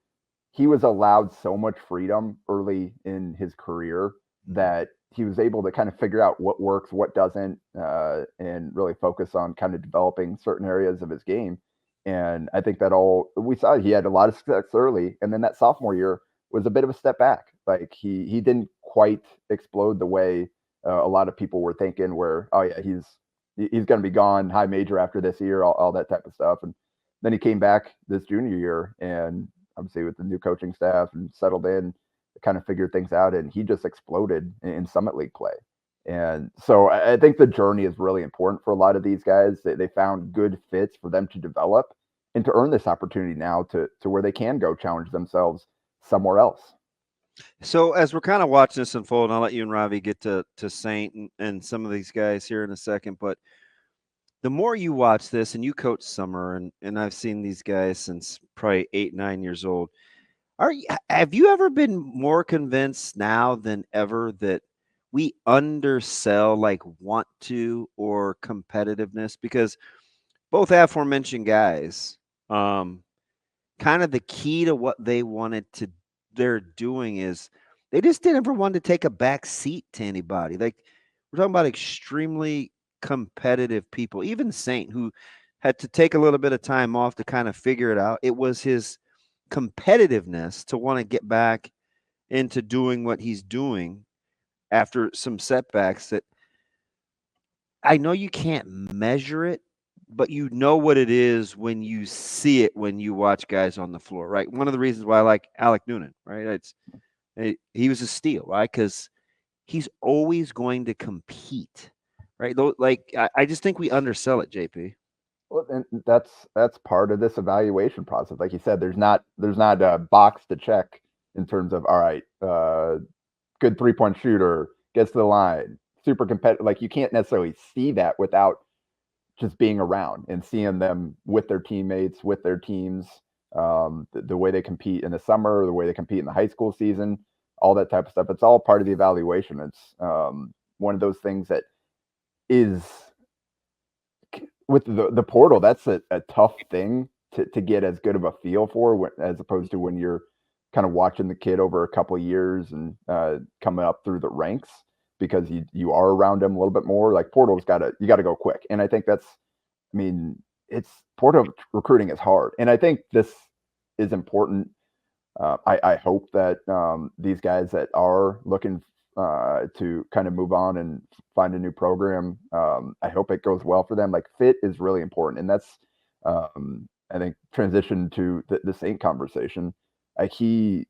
he was allowed so much freedom early in his career that he was able to kind of figure out what works, what doesn't, and really focus on kind of developing certain areas of his game. And I think that we saw he had a lot of success early, and then that sophomore year was a bit of a step back. Like he didn't quite explode the way a lot of people were thinking, where, oh yeah, he's going to be gone high major after this year, all that type of stuff. And then he came back this junior year, and obviously with the new coaching staff and settled in, kind of figured things out, and he just exploded in Summit League play. And so I think the journey is really important for a lot of these guys. They found good fits for them to develop and to earn this opportunity now to where they can go challenge themselves somewhere else. So as we're kind of watching this unfold, and I'll let you and Ravi get to Saint and some of these guys here in a second, but the more you watch this, and you coach summer, and I've seen these guys since probably 8-9 years old, Have you ever been more convinced now than ever that we undersell like want to or competitiveness? Because both aforementioned guys, kind of the key to what they're doing is they just didn't ever want to take a back seat to anybody. Like, we're talking about extremely competitive people. Even Saint, who had to take a little bit of time off to kind of figure it out. It was his competitiveness to want to get back into doing what he's doing after some setbacks that I know you can't measure it, but you know what it is when you see it, when you watch guys on the floor, right? One of the reasons why I like Alec Noonan, right? He was a steal, right? Because he's always going to compete, right? Though, like, I just think we undersell it, JP. Well, and that's part of this evaluation process. Like you said, there's not a box to check in terms of, all right, good 3-point shooter, gets to the line, super competitive. Like, you can't necessarily see that without just being around and seeing them with their teammates, with their teams, the way they compete in the summer, the way they compete in the high school season, all that type of stuff. It's all part of the evaluation. It's one of those things that is, with the portal, that's a tough thing to get as good of a feel for, as opposed to when you're kind of watching the kid over a couple of years and coming up through the ranks, because you are around him a little bit more. Like, portal's you got to go quick. And I think it's portal recruiting is hard. And I think this is important. I hope that these guys that are looking to kind of move on and find a new program, I hope it goes well for them. Like, fit is really important. And that's, I think, transition to the Saint conversation. Like, he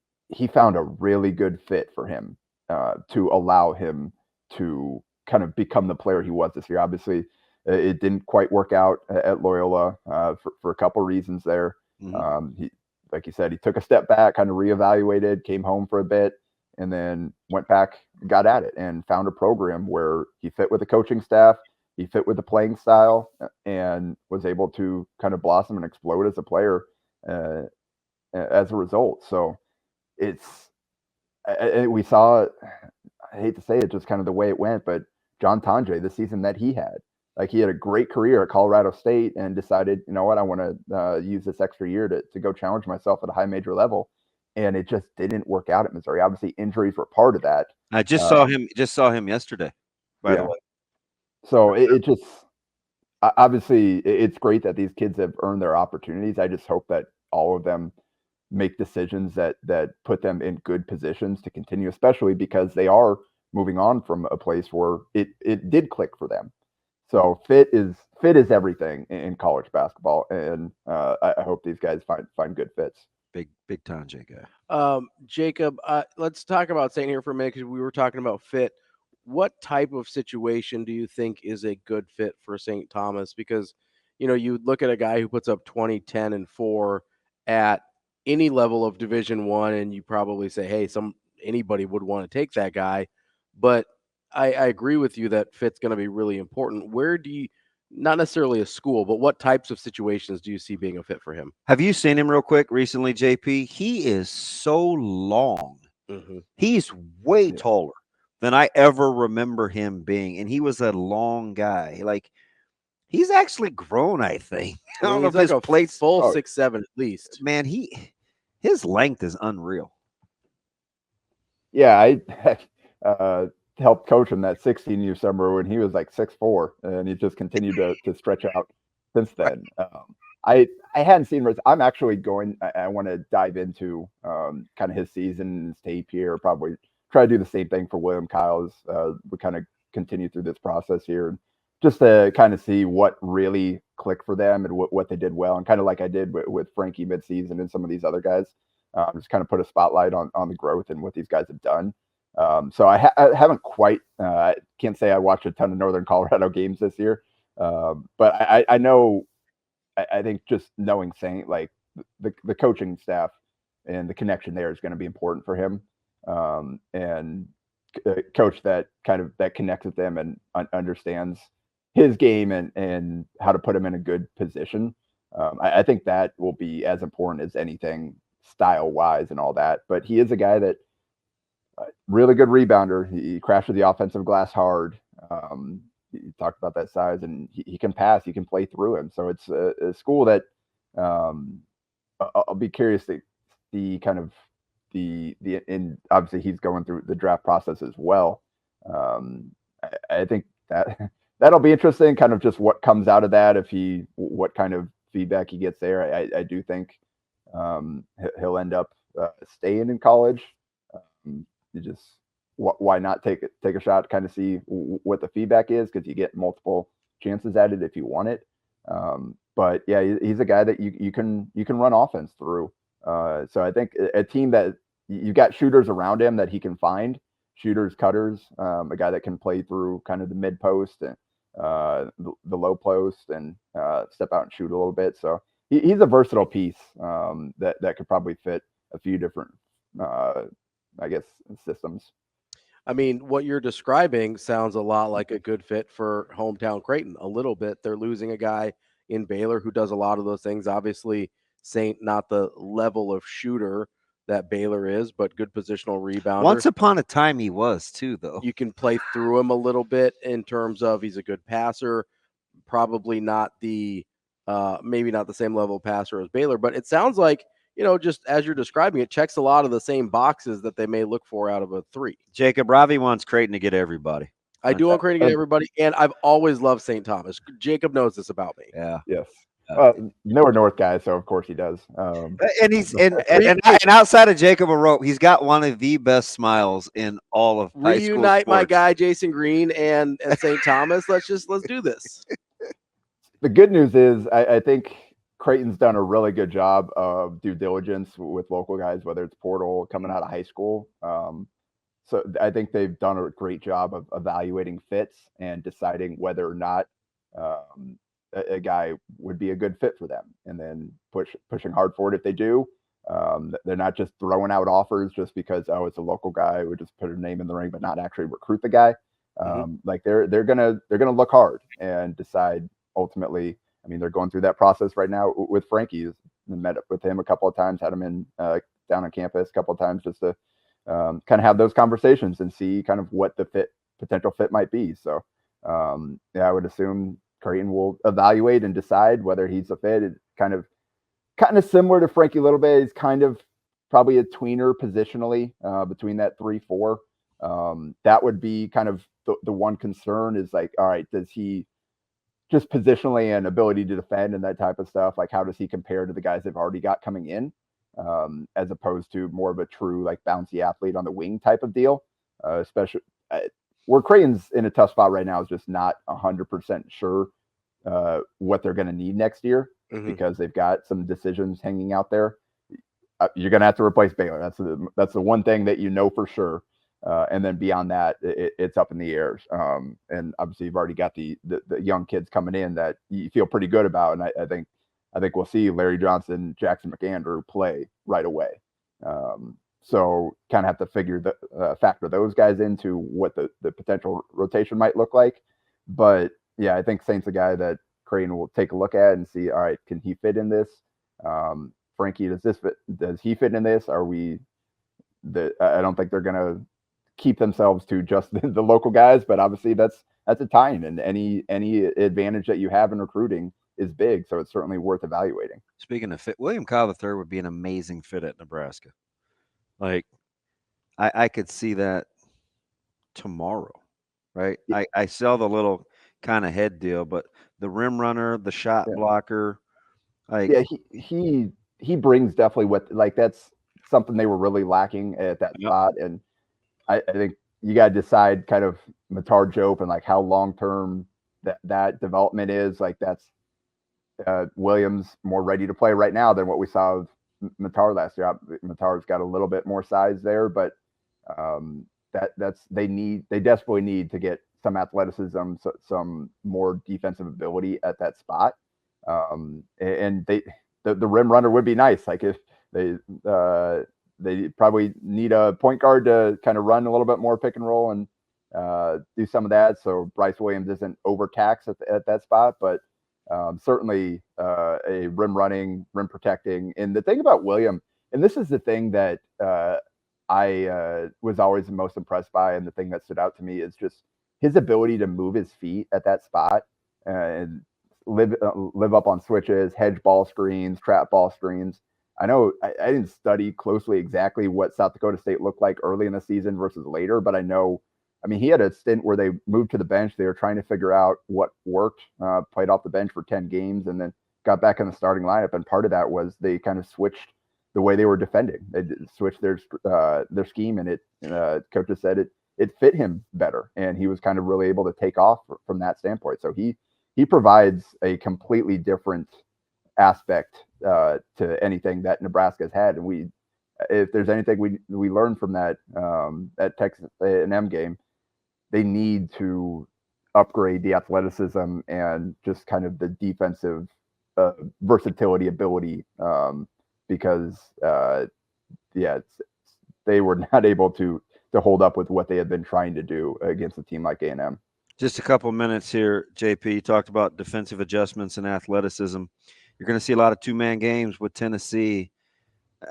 found a really good fit for him to allow him to kind of become the player he was this year. Obviously, it didn't quite work out at Loyola for a couple reasons there. Mm-hmm. Like you said, he took a step back, kind of reevaluated, came home for a bit, and then went back, got at it, and found a program where he fit with the coaching staff, he fit with the playing style, and was able to kind of blossom and explode as a player as a result. So we saw, I hate to say it, just kind of the way it went, but John Tonje, the season that he had, like, he had a great career at Colorado State and decided, you know what, I want to use this extra year to go challenge myself at a high major level. And it just didn't work out at Missouri. Obviously, injuries were part of that. I just saw him yesterday, by the way. So it just, obviously, it's great that these kids have earned their opportunities. I just hope that all of them make decisions that put them in good positions to continue, especially because they are moving on from a place where it did click for them. So fit is everything in college basketball, and I hope these guys find good fits. Big Tonje guy. Jacob, let's talk about Saint here for a minute, because we were talking about fit. What type of situation do you think is a good fit for St. Thomas? Because, you look at a guy who puts up 20, 10, and 4 at any level of Division I, and you probably say, hey, anybody would want to take that guy. But I agree with you that fit's going to be really important. Where do you, not necessarily a school, but what types of situations do you see being a fit for him? Have you seen him real quick recently, JP? He is so long. Mm-hmm. He's way taller than I ever remember him being. And he was a long guy. Like, he's actually grown, I think. I don't know if his plate's full 6'7" at least. Man, his length is unreal. Yeah, I helped coach him that 16U summer when he was like 6'4", and he just continued to stretch out since then. I hadn't seen. I'm actually going. I want to dive into kind of his season, his tape here. Probably try to do the same thing for William Kyle's. We kind of continue through this process here, just to kind of see what really clicked for them and what they did well, and kind of like I did with Frankie midseason and some of these other guys, just kind of put a spotlight on the growth and what these guys have done. So I haven't quite. I can't say I watched a ton of Northern Colorado games this year, but I know. I think just knowing Saint, like the coaching staff and the connection there is going to be important for him, and a coach that connects with them and understands his game and how to put him in a good position. I think that will be as important as anything style wise and all that. But he is a guy that really good rebounder. He crashes the offensive glass hard. You talked about that size, and he can pass. He can play through him. So it's a school that I'll be curious to see kind of and obviously he's going through the draft process as well. I think that'll be interesting, kind of just what comes out of that, what kind of feedback he gets there. I do think he'll end up staying in college. Why not take a shot, kind of see what the feedback is, because you get multiple chances at it if you want it. But yeah, he's a guy that you can run offense through. So I think a team that you got shooters around him that he can find, shooters, cutters, a guy that can play through kind of the mid post and the low post and step out and shoot a little bit. So he's a versatile piece that could probably fit a few different, I guess, systems. I mean, what you're describing sounds a lot like a good fit for hometown Creighton. A little bit. They're losing a guy in Baylor who does a lot of those things. Obviously, Saint not the level of shooter that Baylor is, but good positional rebounder. Once upon a time he was too, though. You can play through him a little bit in terms of he's a good passer, probably not the maybe not the same level of passer as Baylor, but it sounds like, just as you're describing it, checks a lot of the same boxes that they may look for out of a three. Jacob, Ravi wants Creighton to get everybody. I do want Creighton to get everybody, and I've always loved St. Thomas. Jacob knows this about me. Yeah. Yes. Newer North guy, so of course he does. And he's and outside of Jacob O'Rourke, he's got one of the best smiles in all of high school Reunite my sports. guy Jason Green and St. Thomas. Let's do this. The good news is I think Creighton's done a really good job of due diligence with local guys, whether it's portal, coming out of high school. So I think they've done a great job of evaluating fits and deciding whether or not a guy would be a good fit for them, and then pushing hard for it if they do. They're not just throwing out offers just because, it's a local guy, we just put a name in the ring, but not actually recruit the guy. Like they're gonna look hard and decide ultimately. I mean, they're going through that process right now with Frankie. Met up with him a couple of times, had him in down on campus a couple of times just to kind of have those conversations and see kind of what the potential fit might be. So yeah, I would assume Creighton will evaluate and decide whether he's a fit. It's kind of similar to Frankie a little bit. He's kind of probably a tweener positionally between that 3-4. That would be kind of the one concern is like, all right, does he just positionally and ability to defend and that type of stuff, like how does he compare to the guys they've already got coming in, as opposed to more of a true like bouncy athlete on the wing type of deal, especially where Creighton's in a tough spot right now is just not 100% sure what they're going to need next year because they've got some decisions hanging out there. You're going to have to replace Baylor. That's the one thing that for sure. And then beyond that, it's up in the air. And obviously you've already got the young kids coming in that you feel pretty good about. And I think we'll see Larry Johnson, Jackson McAndrew play right away. So kind of have to factor those guys into what the potential rotation might look like. But yeah, I think Saint's a guy that Creighton will take a look at and see, all right, can he fit in this? Frankie, does he fit in this? I don't think they're going to keep themselves to just the local guys, but obviously that's a tie-in, and any advantage that you have in recruiting is big. So it's certainly worth evaluating. Speaking of fit, William Kyle III would be an amazing fit at Nebraska. Like I could see that tomorrow, right? Yeah. I sell the little kind of head deal, but the rim runner, the shot blocker, he brings definitely that's something they were really lacking at that spot. And I think you got to decide kind of Matar Jope and like how long-term that development is. Like that's Williams more ready to play right now than what we saw of Matar last year. Matar's got a little bit more size there, but they desperately need to get some athleticism, some more defensive ability at that spot. And the rim runner would be nice. Like if they probably need a point guard to kind of run a little bit more pick and roll and do some of that. So Bryce Williams isn't overtaxed at that spot, but certainly a rim running, rim protecting. And the thing about William, And this is the thing that I was always the most impressed by, and the thing that stood out to me is just his ability to move his feet at that spot and live up on switches, hedge ball screens, trap ball screens. I know I didn't study closely exactly what South Dakota State looked like early in the season versus later, but I know, I mean, he had a stint where they moved to the bench. They were trying to figure out what worked, played off the bench for 10 games, and then got back in the starting lineup. And part of that was they kind of switched the way they were defending. They switched their scheme, and coaches said it fit him better, and he was kind of really able to take off from that standpoint. So he provides a completely different aspect to anything that Nebraska's had. And if there's anything we learned from that Texas A&M game, they need to upgrade the athleticism and just kind of the defensive versatility ability, because they were not able to hold up with what they had been trying to do against a team like A&M. Just a couple minutes here, JP. You talked about defensive adjustments and athleticism. You're going to see a lot of two-man games with Tennessee,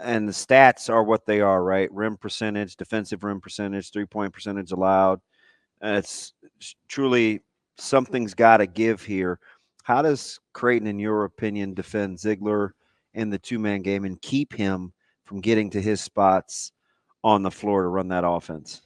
and the stats are what they are, right? Rim percentage, defensive rim percentage, three-point percentage allowed. It's truly something's got to give here. How does Creighton, in your opinion, defend Ziegler in the two-man game and keep him from getting to his spots on the floor to run that offense?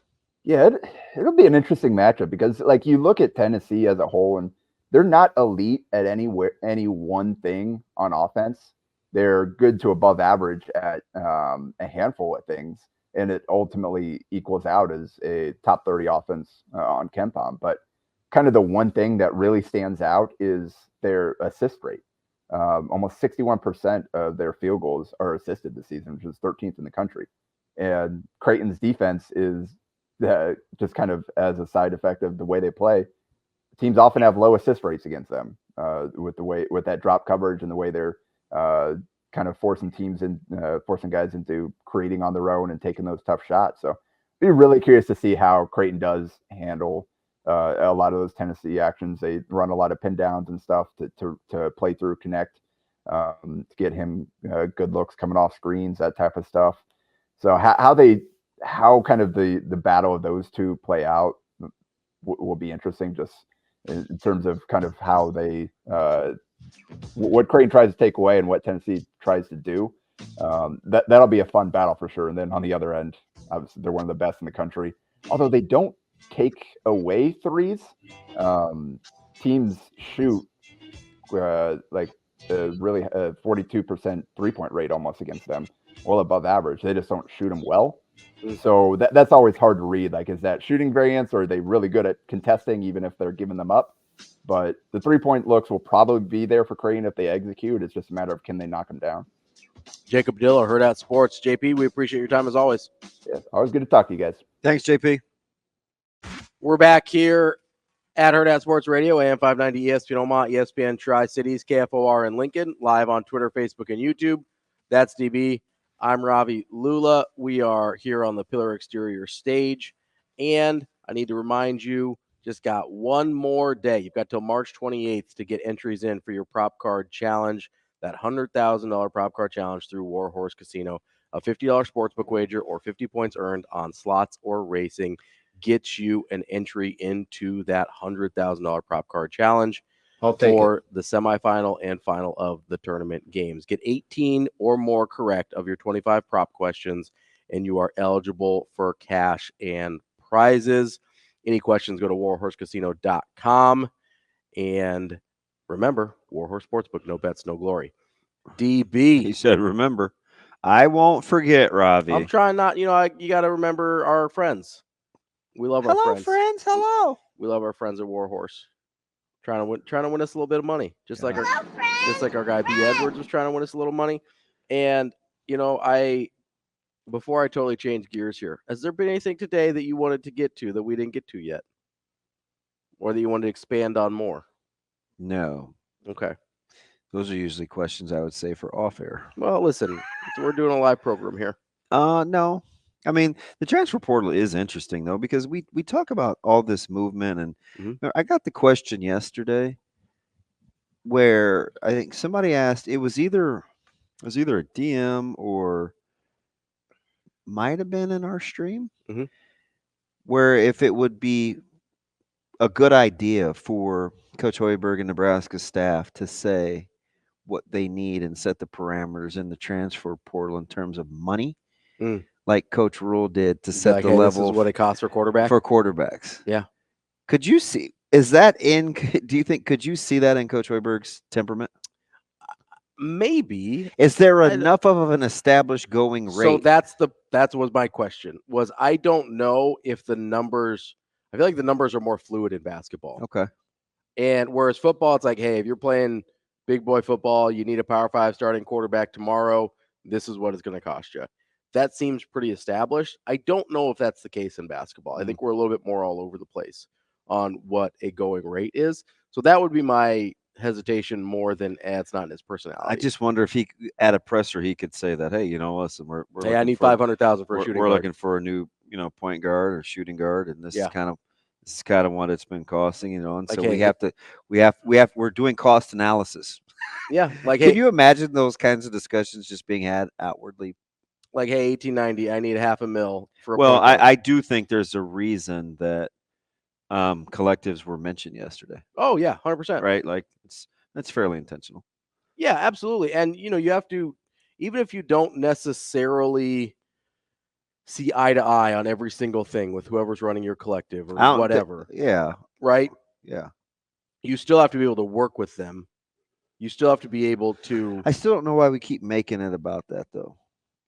Yeah, it'll be an interesting matchup because, like, you look at Tennessee as a whole, and they're not elite at any one thing on offense. They're good to above average at a handful of things, and it ultimately equals out as a top 30 offense on KenPom. But kind of the one thing that really stands out is their assist rate. Almost 61% of their field goals are assisted this season, which is 13th in the country. And Creighton's defense is just kind of as a side effect of the way they play. Teams often have low assist rates against them with that drop coverage and the way they're kind of forcing guys into creating on their own and taking those tough shots. So be really curious to see how Creighton does handle a lot of those Tennessee actions. They run a lot of pin downs and stuff to play through, connect, to get him good looks coming off screens, that type of stuff. So how kind of the battle of those two play out will be interesting, just in terms of kind of how they what Creighton tries to take away and what Tennessee tries to do. That'll be a fun battle for sure. And then on the other end, obviously they're one of the best in the country, although they don't take away threes. Teams shoot really 42% 3-point rate almost against them, well above average. They just don't shoot them well. So that's always hard to read. Like, is that shooting variance, or are they really good at contesting even if they're giving them up? But the 3-point looks will probably be there for Creighton if they execute. It's just a matter of can they knock them down. Jacob Padilla, Hurrdat Sports. JP, we appreciate your time as always. Yeah, always good to talk to you guys. Thanks, JP. We're back here at Hurrdat Sports Radio, AM 590 ESPN Omaha, ESPN Tri-Cities, KFOR in Lincoln, live on Twitter, Facebook, and YouTube. That's DB. I'm Ravi, Lulla. We are here on the Pillar Exterior stage, and I need to remind you, just got one more day. You've got till March 28th to get entries in for your prop card challenge, that $100,000 prop card challenge through Warhorse Casino. A $50 sportsbook wager or 50 points earned on slots or racing gets you an entry into that $100,000 prop card challenge for the semifinal and final of the tournament games. Get 18 or more correct of your 25 prop questions, and you are eligible for cash and prizes. Any questions, go to warhorsecasino.com. And remember, Warhorse Sportsbook, no bets, no glory. DB. He said, remember. I won't forget, Ravi. I'm trying not, you got to remember our friends. We love our friends. Hello, friends. Hello. We love our friends at Warhorse. Trying to win us a little bit of money, just like our guy B. Edwards was trying to win us a little money. And before I totally change gears here, has there been anything today that you wanted to get to that we didn't get to yet, or that you wanted to expand on more? No. Okay. Those are usually questions I would say for off air. Well, listen, we're doing a live program here. No. I mean, the transfer portal is interesting, though, because we talk about all this movement. And I got the question yesterday where I think somebody asked, it was either a DM or might have been in our stream, Mhm. where if it would be a good idea for Coach Hoiberg and Nebraska staff to say what they need and set the parameters in the transfer portal in terms of money, like Coach Rule did to set the level. This is what it costs for quarterback for quarterbacks. Yeah. Could you see? Is that in? Do you think? Could you see that in Coach Hoiberg's temperament? Maybe. Is there enough of an established going rate? So that was my question. Was I don't know if the numbers. I feel like the numbers are more fluid in basketball. Okay. And whereas football, it's like, hey, if you're playing big boy football, you need a Power 5 starting quarterback tomorrow. This is what it's going to cost you. That seems pretty established. I don't know if that's the case in basketball. I think we're a little bit more all over the place on what a going rate is. So that would be my hesitation more than it's not in his personality. I just wonder if he, at a presser, he could say that, hey, listen, we're hey, I need 500,000 for a shooting guard. We're looking for a new, point guard or shooting guard, and this is kind of what it's been costing, and so we're doing cost analysis. Yeah, like can you imagine those kinds of discussions just being had outwardly? Like, hey, 1890, I need $500,000 for a Well, I do think there's a reason that collectives were mentioned yesterday. Oh yeah, 100%. Right, like that's fairly intentional. Yeah, absolutely. And you have to, even if you don't necessarily see eye to eye on every single thing with whoever's running your collective or whatever. Right? Yeah. You still have to be able to work with them. You still have to be able to. I still don't know why we keep making it about that though.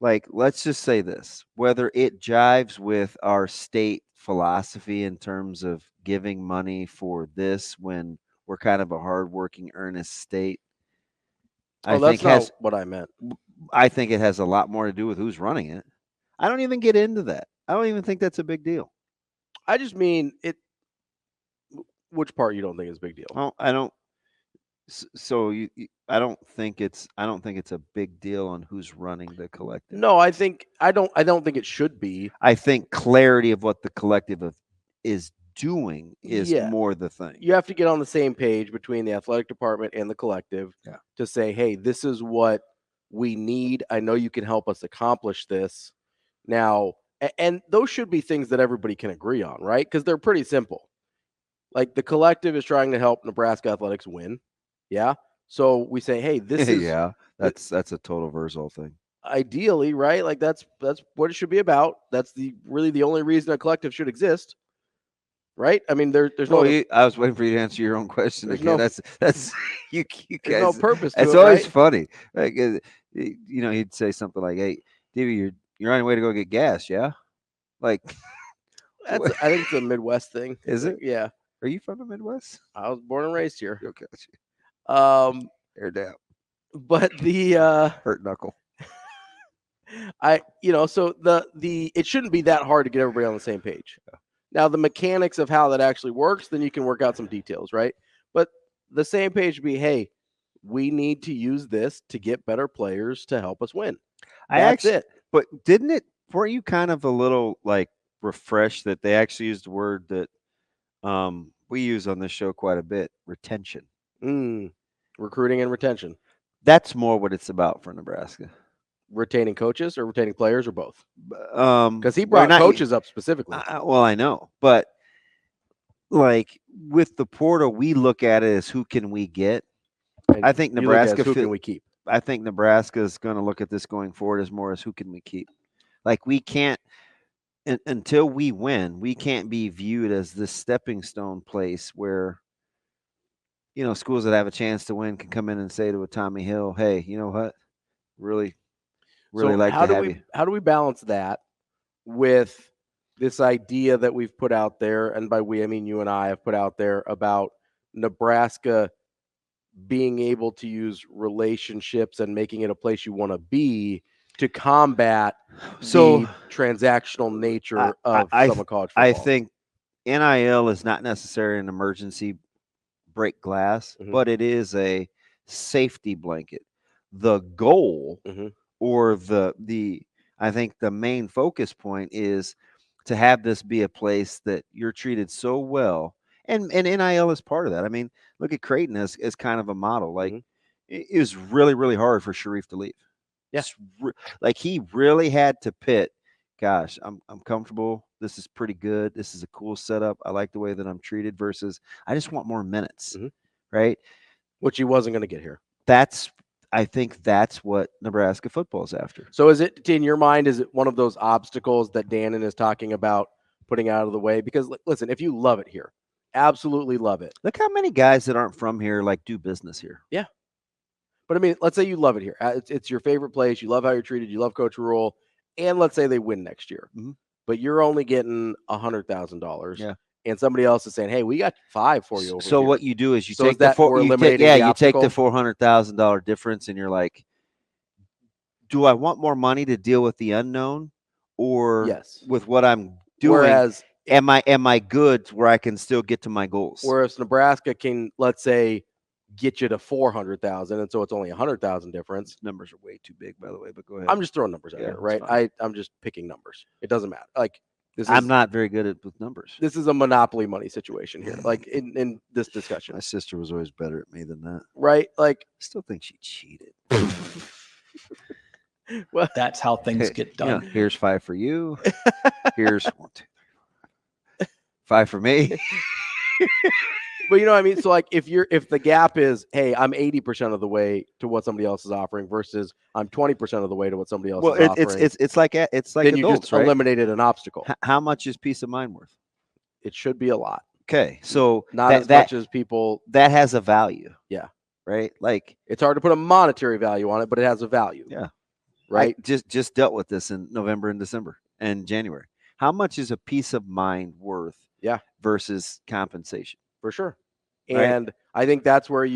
Like, let's just say this, whether it jives with our state philosophy in terms of giving money for this when we're kind of a hardworking, earnest state. That's not what I meant. I think it has a lot more to do with who's running it. I don't even get into that. I don't even think that's a big deal. I just mean it. Which part you don't think is a big deal? Well, I don't. So I don't think it's a big deal on who's running the collective. No, I don't think it should be. I think clarity of what the collective is doing is more the thing. You have to get on the same page between the athletic department and the collective to say, hey, this is what we need. I know you can help us accomplish this. Now, and those should be things that everybody can agree on, right? Because they're pretty simple. Like the collective is trying to help Nebraska athletics win. Yeah. So we say, hey, this is that's a total Verzal thing. Ideally, right? Like that's what it should be about. That's really the only reason a collective should exist. Right? I mean, there's no. I was waiting for you to answer your own question again. That's you guys. There's no purpose to it's it, always right? funny. Like he'd say something like, "Hey, Davey, you're on your way to go get gas, yeah?" Like, I think it's a Midwest thing. Is it? Yeah. Are you from the Midwest? I was born and raised here. Okay. Air down. But the hurt knuckle. So the it shouldn't be that hard to get everybody on the same page. Yeah. Now the mechanics of how that actually works, then you can work out some details, right? But the same page would be, hey, we need to use this to get better players to help us win. That's it. But weren't you kind of a little like refreshed that they actually used the word that we use on this show quite a bit, retention. Recruiting and retention. That's more what it's about for Nebraska. Retaining coaches or retaining players or both? Because he brought coaches up specifically. Well, I know. But like with the portal, we look at it as who can we get. And I think Nebraska. Who can we keep? I think Nebraska is going to look at this going forward as more as who can we keep. Like we can't, until we win, we can't be viewed as this stepping stone place where, schools that have a chance to win can come in and say to a Tommy Hill, hey, you know what? Really like to have you. How do we balance that with this idea that we've put out there, and by we, I mean you and I have put out there about Nebraska being able to use relationships and making it a place you want to be to combat the transactional nature of some of college football? I think NIL is not necessarily an emergency break glass, but it is a safety blanket. The goal or the I think the main focus point is to have this be a place that you're treated so well. And NIL is part of that. I mean, look at Creighton as kind of a model. Like it was really, really hard for Sharif to leave. Yeah. Like he really had to pit gosh, I'm comfortable. This is pretty good. This is a cool setup. I like the way that I'm treated versus I just want more minutes, right? Which he wasn't going to get here. I think that's what Nebraska football is after. So is it, in your mind, is it one of those obstacles that Dannon is talking about putting out of the way? Because listen, if you love it here, absolutely love it. Look how many guys that aren't from here like do business here. Yeah. But I mean, let's say you love it here. It's your favorite place. You love how you're treated. You love Coach Rule. And let's say they win next year. But you're only getting $100,000. Yeah. And somebody else is saying, hey, we got 5 for you over So here. what you do is you So take the you take the $400,000 difference and you're like, do I want more money to deal with the unknown or with what I'm doing? Whereas am I good where I can still get to my goals? Whereas Nebraska can, let's say, get you to 400,000, and so it's only 100,000 difference. Numbers are way too big, by the way, but go ahead. I'm just throwing numbers out there, right? I'm just picking numbers. It doesn't matter. Like I'm not very good with numbers. This is a monopoly money situation here. Like in this discussion, my sister was always better at me than that, right? Like I still think she cheated. Well, that's how things get done. Yeah, here's 5 for you. Here's 1, 2, 3, 4, 5 for me. But you know what I mean? So like if the gap is, hey, I'm 80% of the way to what somebody else is offering versus I'm 20% of the way to what somebody else is offering. It's like then adults, you just eliminated an obstacle. How much is peace of mind worth? It should be a lot. Okay, so not as much as people. That has a value. Yeah. Right. Like it's hard to put a monetary value on it, but it has a value. Yeah. Right. I just dealt with this in November and December and January. How much is a peace of mind worth? Yeah. Versus compensation. For sure. And I think that's where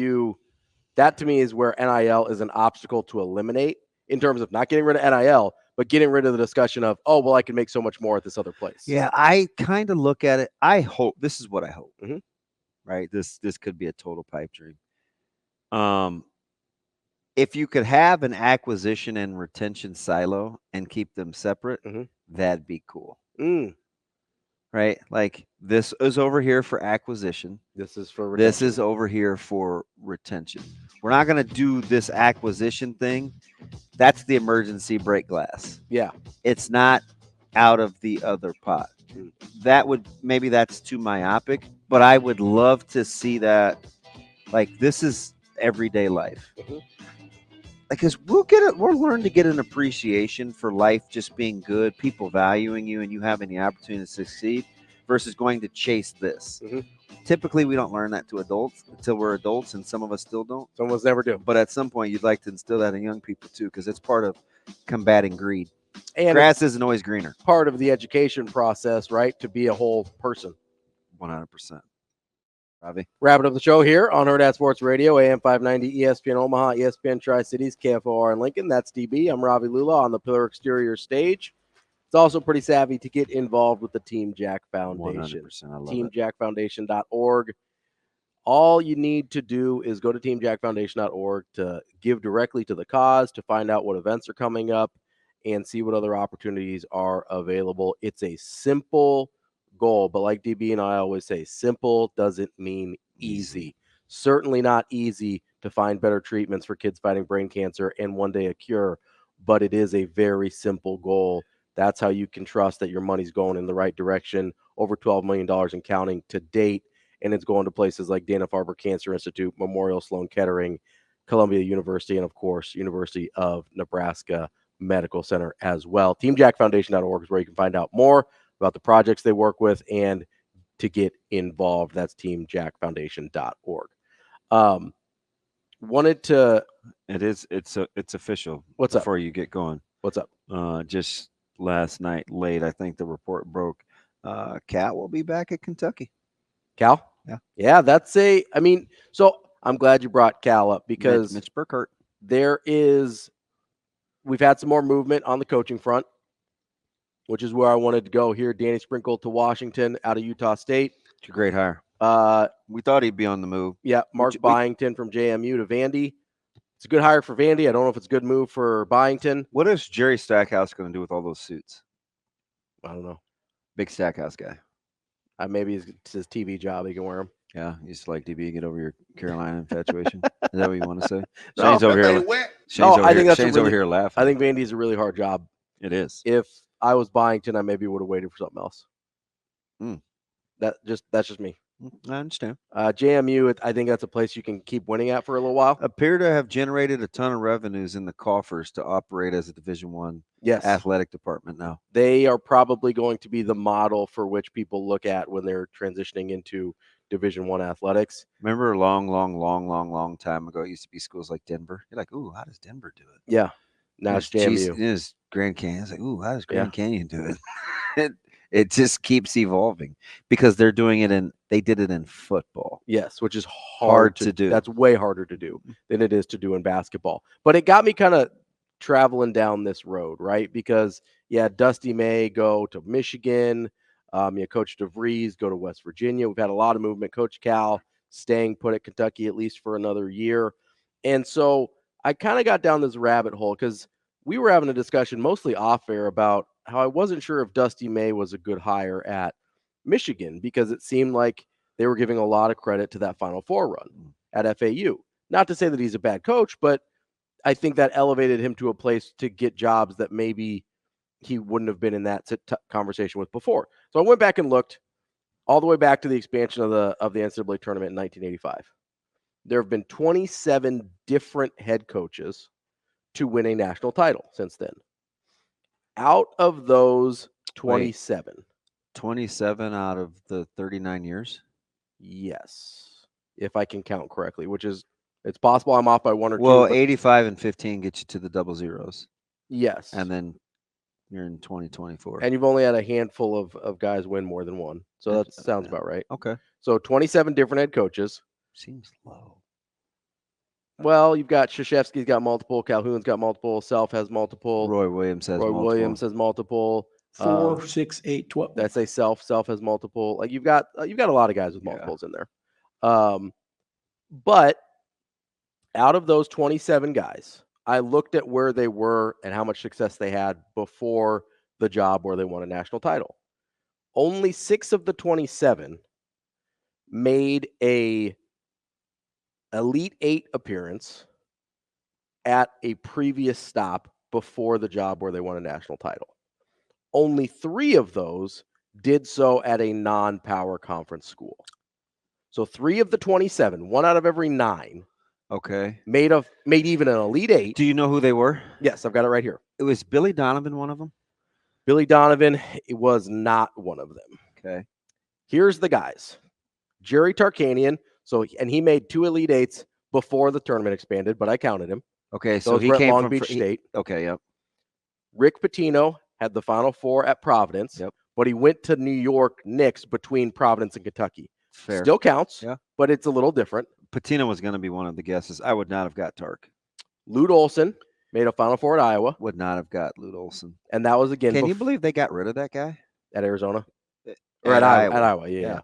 that to me is where NIL is an obstacle to eliminate in terms of not getting rid of NIL, but getting rid of the discussion of, oh, well, I can make so much more at this other place. Yeah, I kind of look at it. I hope this is what I hope. Right. This could be a total pipe dream. If you could have an acquisition and retention silo and keep them separate, that'd be cool. Right? Like this is over here for acquisition. This is for retention. This is over here for retention. We're not going to do this acquisition thing. That's the emergency break glass. Yeah. It's not out of the other pot. Maybe that's too myopic, but I would love to see that. Like this is everyday life. Because we'll learn to get an appreciation for life just being good, people valuing you, and you having the opportunity to succeed versus going to chase this. Typically, we don't learn that to adults until we're adults, and some of us still don't. Some of us never do. But at some point, you'd like to instill that in young people, too, because it's part of combating greed. And grass isn't always greener. Part of the education process, right, to be a whole person. 100%. Ravi. Wrapping up the show here on Hurrdat Sports Radio, AM 590, ESPN Omaha, ESPN Tri-Cities, KFOR in Lincoln. That's DB. I'm Ravi Lulla on the Pillar Exterior stage. It's also pretty savvy to get involved with the Team Jack Foundation. 100%. I love TeamJackFoundation.org. All you need to do is go to TeamJackFoundation.org to give directly to the cause, to find out what events are coming up, and see what other opportunities are available. It's a simple goal, but like DB and I always say, simple doesn't mean easy. Certainly not easy to find better treatments for kids fighting brain cancer and one day a cure, but it is a very simple goal. That's how you can trust that your money's going in the right direction. Over $12 million and counting to date, and it's going to places like Dana-Farber Cancer Institute, Memorial Sloan Kettering, Columbia University, and of course, University of Nebraska Medical Center as well. TeamJackFoundation.org is where you can find out more about the projects they work with and to get involved. That's TeamJackFoundation.org. Wanted to. It's official. What's before you get going? What's up? Just last night late, I think the report broke. Cal will be back at Kentucky. Cal? Yeah. That's so I'm glad you brought Cal up because Mitch Burkhardt. We've had some more movement on the coaching front, which is where I wanted to go here. Danny Sprinkle to Washington out of Utah State. It's a great hire. We thought he'd be on the move. Yeah, Mark Byington from JMU to Vandy. It's a good hire for Vandy. I don't know if it's a good move for Byington. What is Jerry Stackhouse going to do with all those suits? I don't know. Big Stackhouse guy. Maybe it's his TV job. He can wear them. Yeah, he's like, DB, get over your Carolina infatuation. Is that what you want to say? No, Shane's over here. Shane's over here laughing. I think Vandy's a really hard job. It is. If I was Byington, I maybe would have waited for something else. Mm. That's just me. I understand. JMU, I think that's a place you can keep winning at for a little while. Appear to have generated a ton of revenues in the coffers to operate as a Division I athletic department now. They are probably going to be the model for which people look at when they're transitioning into Division I athletics. Remember a long time ago, it used to be schools like Denver. You're like, ooh, how does Denver do it? Yeah. Now it's JMU. It is Grand Canyon. It's like, ooh, how does Grand Canyon do it? It just keeps evolving because they're doing it they did it in football. Yes, which is hard to do. That's way harder to do than it is to do in basketball. But it got me kind of traveling down this road, right? Because Dusty May go to Michigan. Coach DeVries go to West Virginia. We've had a lot of movement. Coach Cal staying put at Kentucky at least for another year. And so I kind of got down this rabbit hole because we were having a discussion mostly off air about how I wasn't sure if Dusty May was a good hire at Michigan because it seemed like they were giving a lot of credit to that Final Four run at FAU. Not to say that he's a bad coach, but I think that elevated him to a place to get jobs that maybe he wouldn't have been in that conversation with before. So I went back and looked all the way back to the expansion of the NCAA tournament in 1985. There have been 27 different head coaches to win a national title since then. Out of those 27. 27 out of the 39 years? Yes. If I can count correctly, which is, it's possible I'm off by one or two. Well, 85 and 15 get you to the double zeros. Yes. And then you're in 2024. And you've only had a handful of guys win more than one. So that sounds about right. Okay. So 27 different head coaches. Seems low. Well, you've got Krzyzewski's got multiple, Calhoun's got multiple, Self has multiple. Roy Williams has multiple. 4, 6, 8, 12. That's a Self has multiple. Like you've got a lot of guys with multiples in there. But out of those 27 guys, I looked at where they were and how much success they had before the job where they won a national title. Only 6 of the 27 made a Elite 8 appearance at a previous stop before the job where they won a national title. Only 3 of those did so at a non-power conference school. So 3 of the 27, 1 out of every 9. Okay. Made even an Elite 8. Do you know who they were? Yes, I've got it right here. It was Billy Donovan, one of them? Billy Donovan, it was not one of them. Okay. Here's the guys. Jerry Tarkanian. And he made 2 Elite 8s before the tournament expanded, but I counted him. Okay, so he came Long from Beach State. Okay, yep. Rick Pitino had the Final Four at Providence, yep. But he went to New York Knicks between Providence and Kentucky. Fair. Still counts, yeah, but it's a little different. Pitino was going to be one of the guesses. I would not have got Tark. Lute Olson made a Final Four at Iowa. Would not have got Lute Olson. And that was again. Can you believe they got rid of that guy? At Arizona? Or at Iowa. At Iowa, yeah.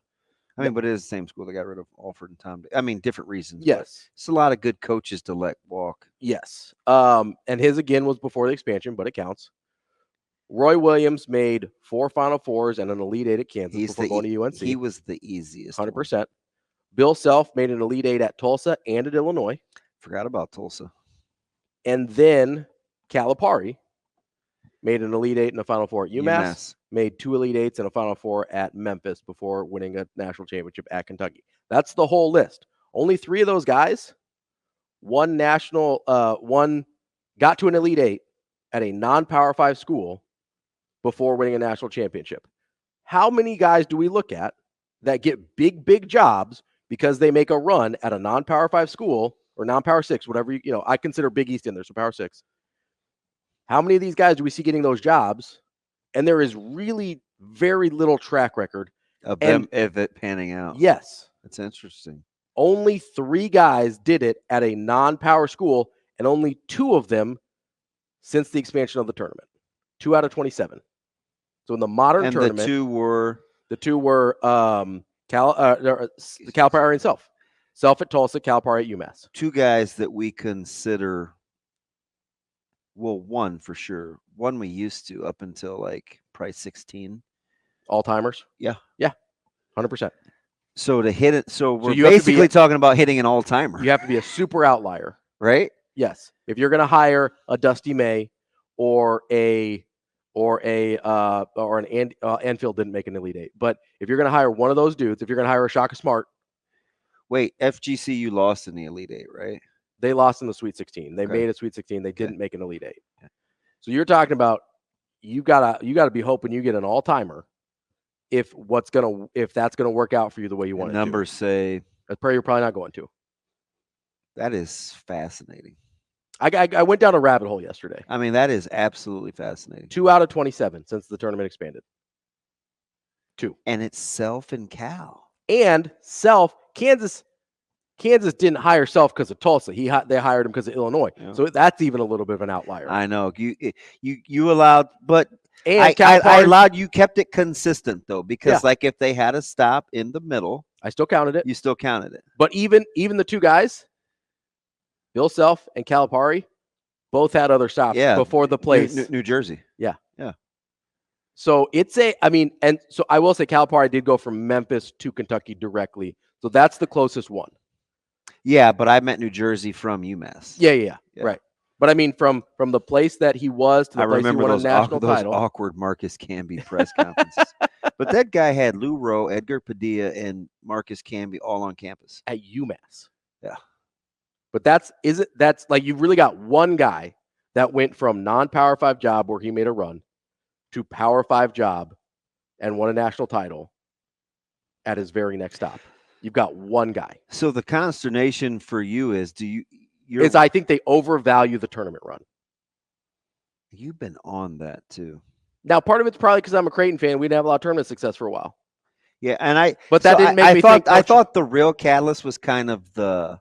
I mean, but it is the same school. They got rid of Alford and Tom. I mean, different reasons. Yes. It's a lot of good coaches to let walk. Yes. And his, again, was before the expansion, but it counts. Roy Williams made 4 Final Fours and an Elite 8 at Kansas before going to UNC. He was the easiest 100%. one. Bill Self made an Elite 8 at Tulsa and at Illinois. Forgot about Tulsa. And then Calipari made an Elite 8 and a Final Four at UMass. Made 2 Elite 8s and a Final Four at Memphis before winning a national championship at Kentucky. That's the whole list. Only 3 of those guys one got to an Elite 8 at a non-Power 5 school before winning a national championship. How many guys do we look at that get big jobs because they make a run at a non-Power 5 school or non-Power 6, whatever, I consider Big East in there, so Power 6. How many of these guys do we see getting those jobs? And there is really very little track record of it panning out. Yes. That's interesting. Only 3 guys did it at a non-power school, and only 2 of them since the expansion of the tournament. 2 out of 27. So in the modern tournament, the two were Calipari and Self. Self at Tulsa, Calipari at UMass. 2 guys that we consider. Well, one for sure. One we used to up until probably 16. All-timers? Yeah. 100%. So to hit it, so we're basically talking about hitting an all-timer. You have to be a super outlier. Right? Yes. If you're going to hire a Dusty May or a or Anfield didn't make an Elite Eight. But if you're going to hire one of those dudes, if you're going to hire a Shaka Smart, wait, FGCU lost in the Elite Eight, right? they lost in the Sweet 16. They made a Sweet 16. They didn't make an Elite Eight. So you're talking about you gotta be hoping you get an all timer if that's gonna work out for you the way you want it to. Numbers say I pray you're probably not going to. That is fascinating. I went down a rabbit hole yesterday. I mean, that is absolutely fascinating. 2 out of 27 since the tournament expanded. 2. And it's Self and Cal. And Kansas didn't hire Self because of Tulsa. They hired him because of Illinois. Yeah. So that's even a little bit of an outlier. I know. You allowed, but and I allowed, you kept it consistent though, because like if they had a stop in the middle, I still counted it. You still counted it. But even the two guys, Bill Self and Calipari, both had other stops before the place. New Jersey. Yeah. So so I will say Calipari did go from Memphis to Kentucky directly. So that's the closest one. Yeah, but I meant New Jersey from UMass. Yeah. Right. But I mean, from the place that he was to the place he won a national title. Those awkward Marcus Camby press conferences. But that guy had Lou Rowe, Edgar Padilla, and Marcus Camby all on campus at UMass. Yeah. But that's like you've really got one guy that went from non-Power 5 job where he made a run to Power 5 job and won a national title at his very next stop. You've got one guy. So the consternation for you is I think they overvalue the tournament run. You've been on that too. Now, part of it's probably because I'm a Creighton fan. We didn't have a lot of tournament success for a while. Yeah, and didn't make me think. I thought the real catalyst was kind of the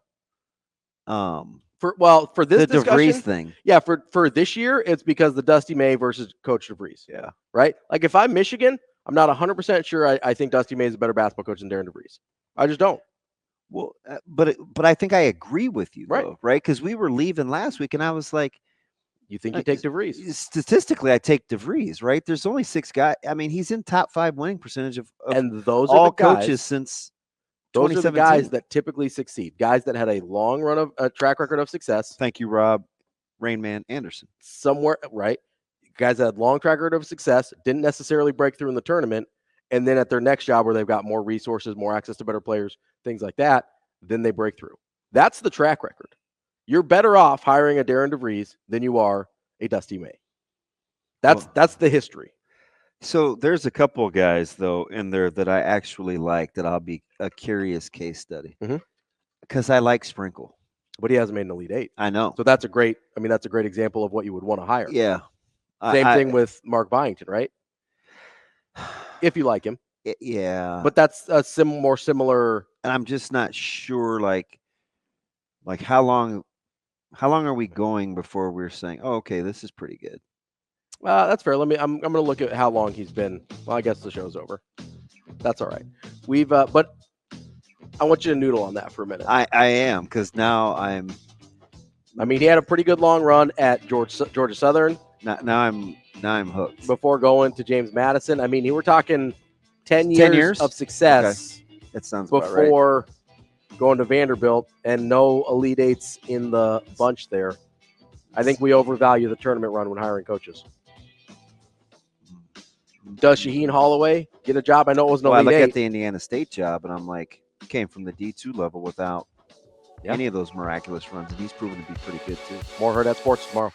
for this the DeVries thing. Yeah, for this year, it's because the Dusty May versus Coach DeVries. Yeah, right. Like if I'm Michigan, I'm not 100% sure. I think Dusty May is a better basketball coach than Darren DeVries. I just don't. Well, but I think I agree with you, though, right? Because we were leaving last week, and I was like, "You think you take DeVries?" Statistically, I take DeVries, right? There's only 6 guys. I mean, he's in top 5 winning percentage of and those all are the guys, coaches since. Those are the guys that typically succeed. Guys that had a long run of a track record of success. Thank you, Rob, Rainman Anderson. Somewhere, right? Guys that had long track record of success didn't necessarily break through in the tournament. And then at their next job where they've got more resources, more access to better players, things like that, then they break through. That's the track record. You're better off hiring a Darren DeVries than you are a Dusty May. That's the history. So there's a couple of guys, though, in there that I actually like that I'll be a curious case study. Because I like Sprinkle. But he hasn't made an Elite Eight. I know. So that's a great example of what you would want to hire. Yeah. Same thing with Mark Byington, right? If you like him. Yeah. But that's a more similar. And I'm just not sure, like how long are we going before we're saying, oh, okay, this is pretty good? That's fair. I'm going to look at how long he's been. Well, I guess the show's over. That's all right. We've, but I want you to noodle on that for a minute. I am, because now he had a pretty good long run at Georgia Southern. Now I'm hooked. Before going to James Madison. I mean, we're talking 10 years of success. Okay. That sounds before about right. Going to Vanderbilt and no Elite Eights in the bunch there. I think we overvalue the tournament run when hiring coaches. Does Shaheen Holloway get a job? I know it was no Elite Eight. I look at the Indiana State job, and I'm like, came from the D2 level without any of those miraculous runs, and he's proven to be pretty good, too. More Hurrdat Sports tomorrow.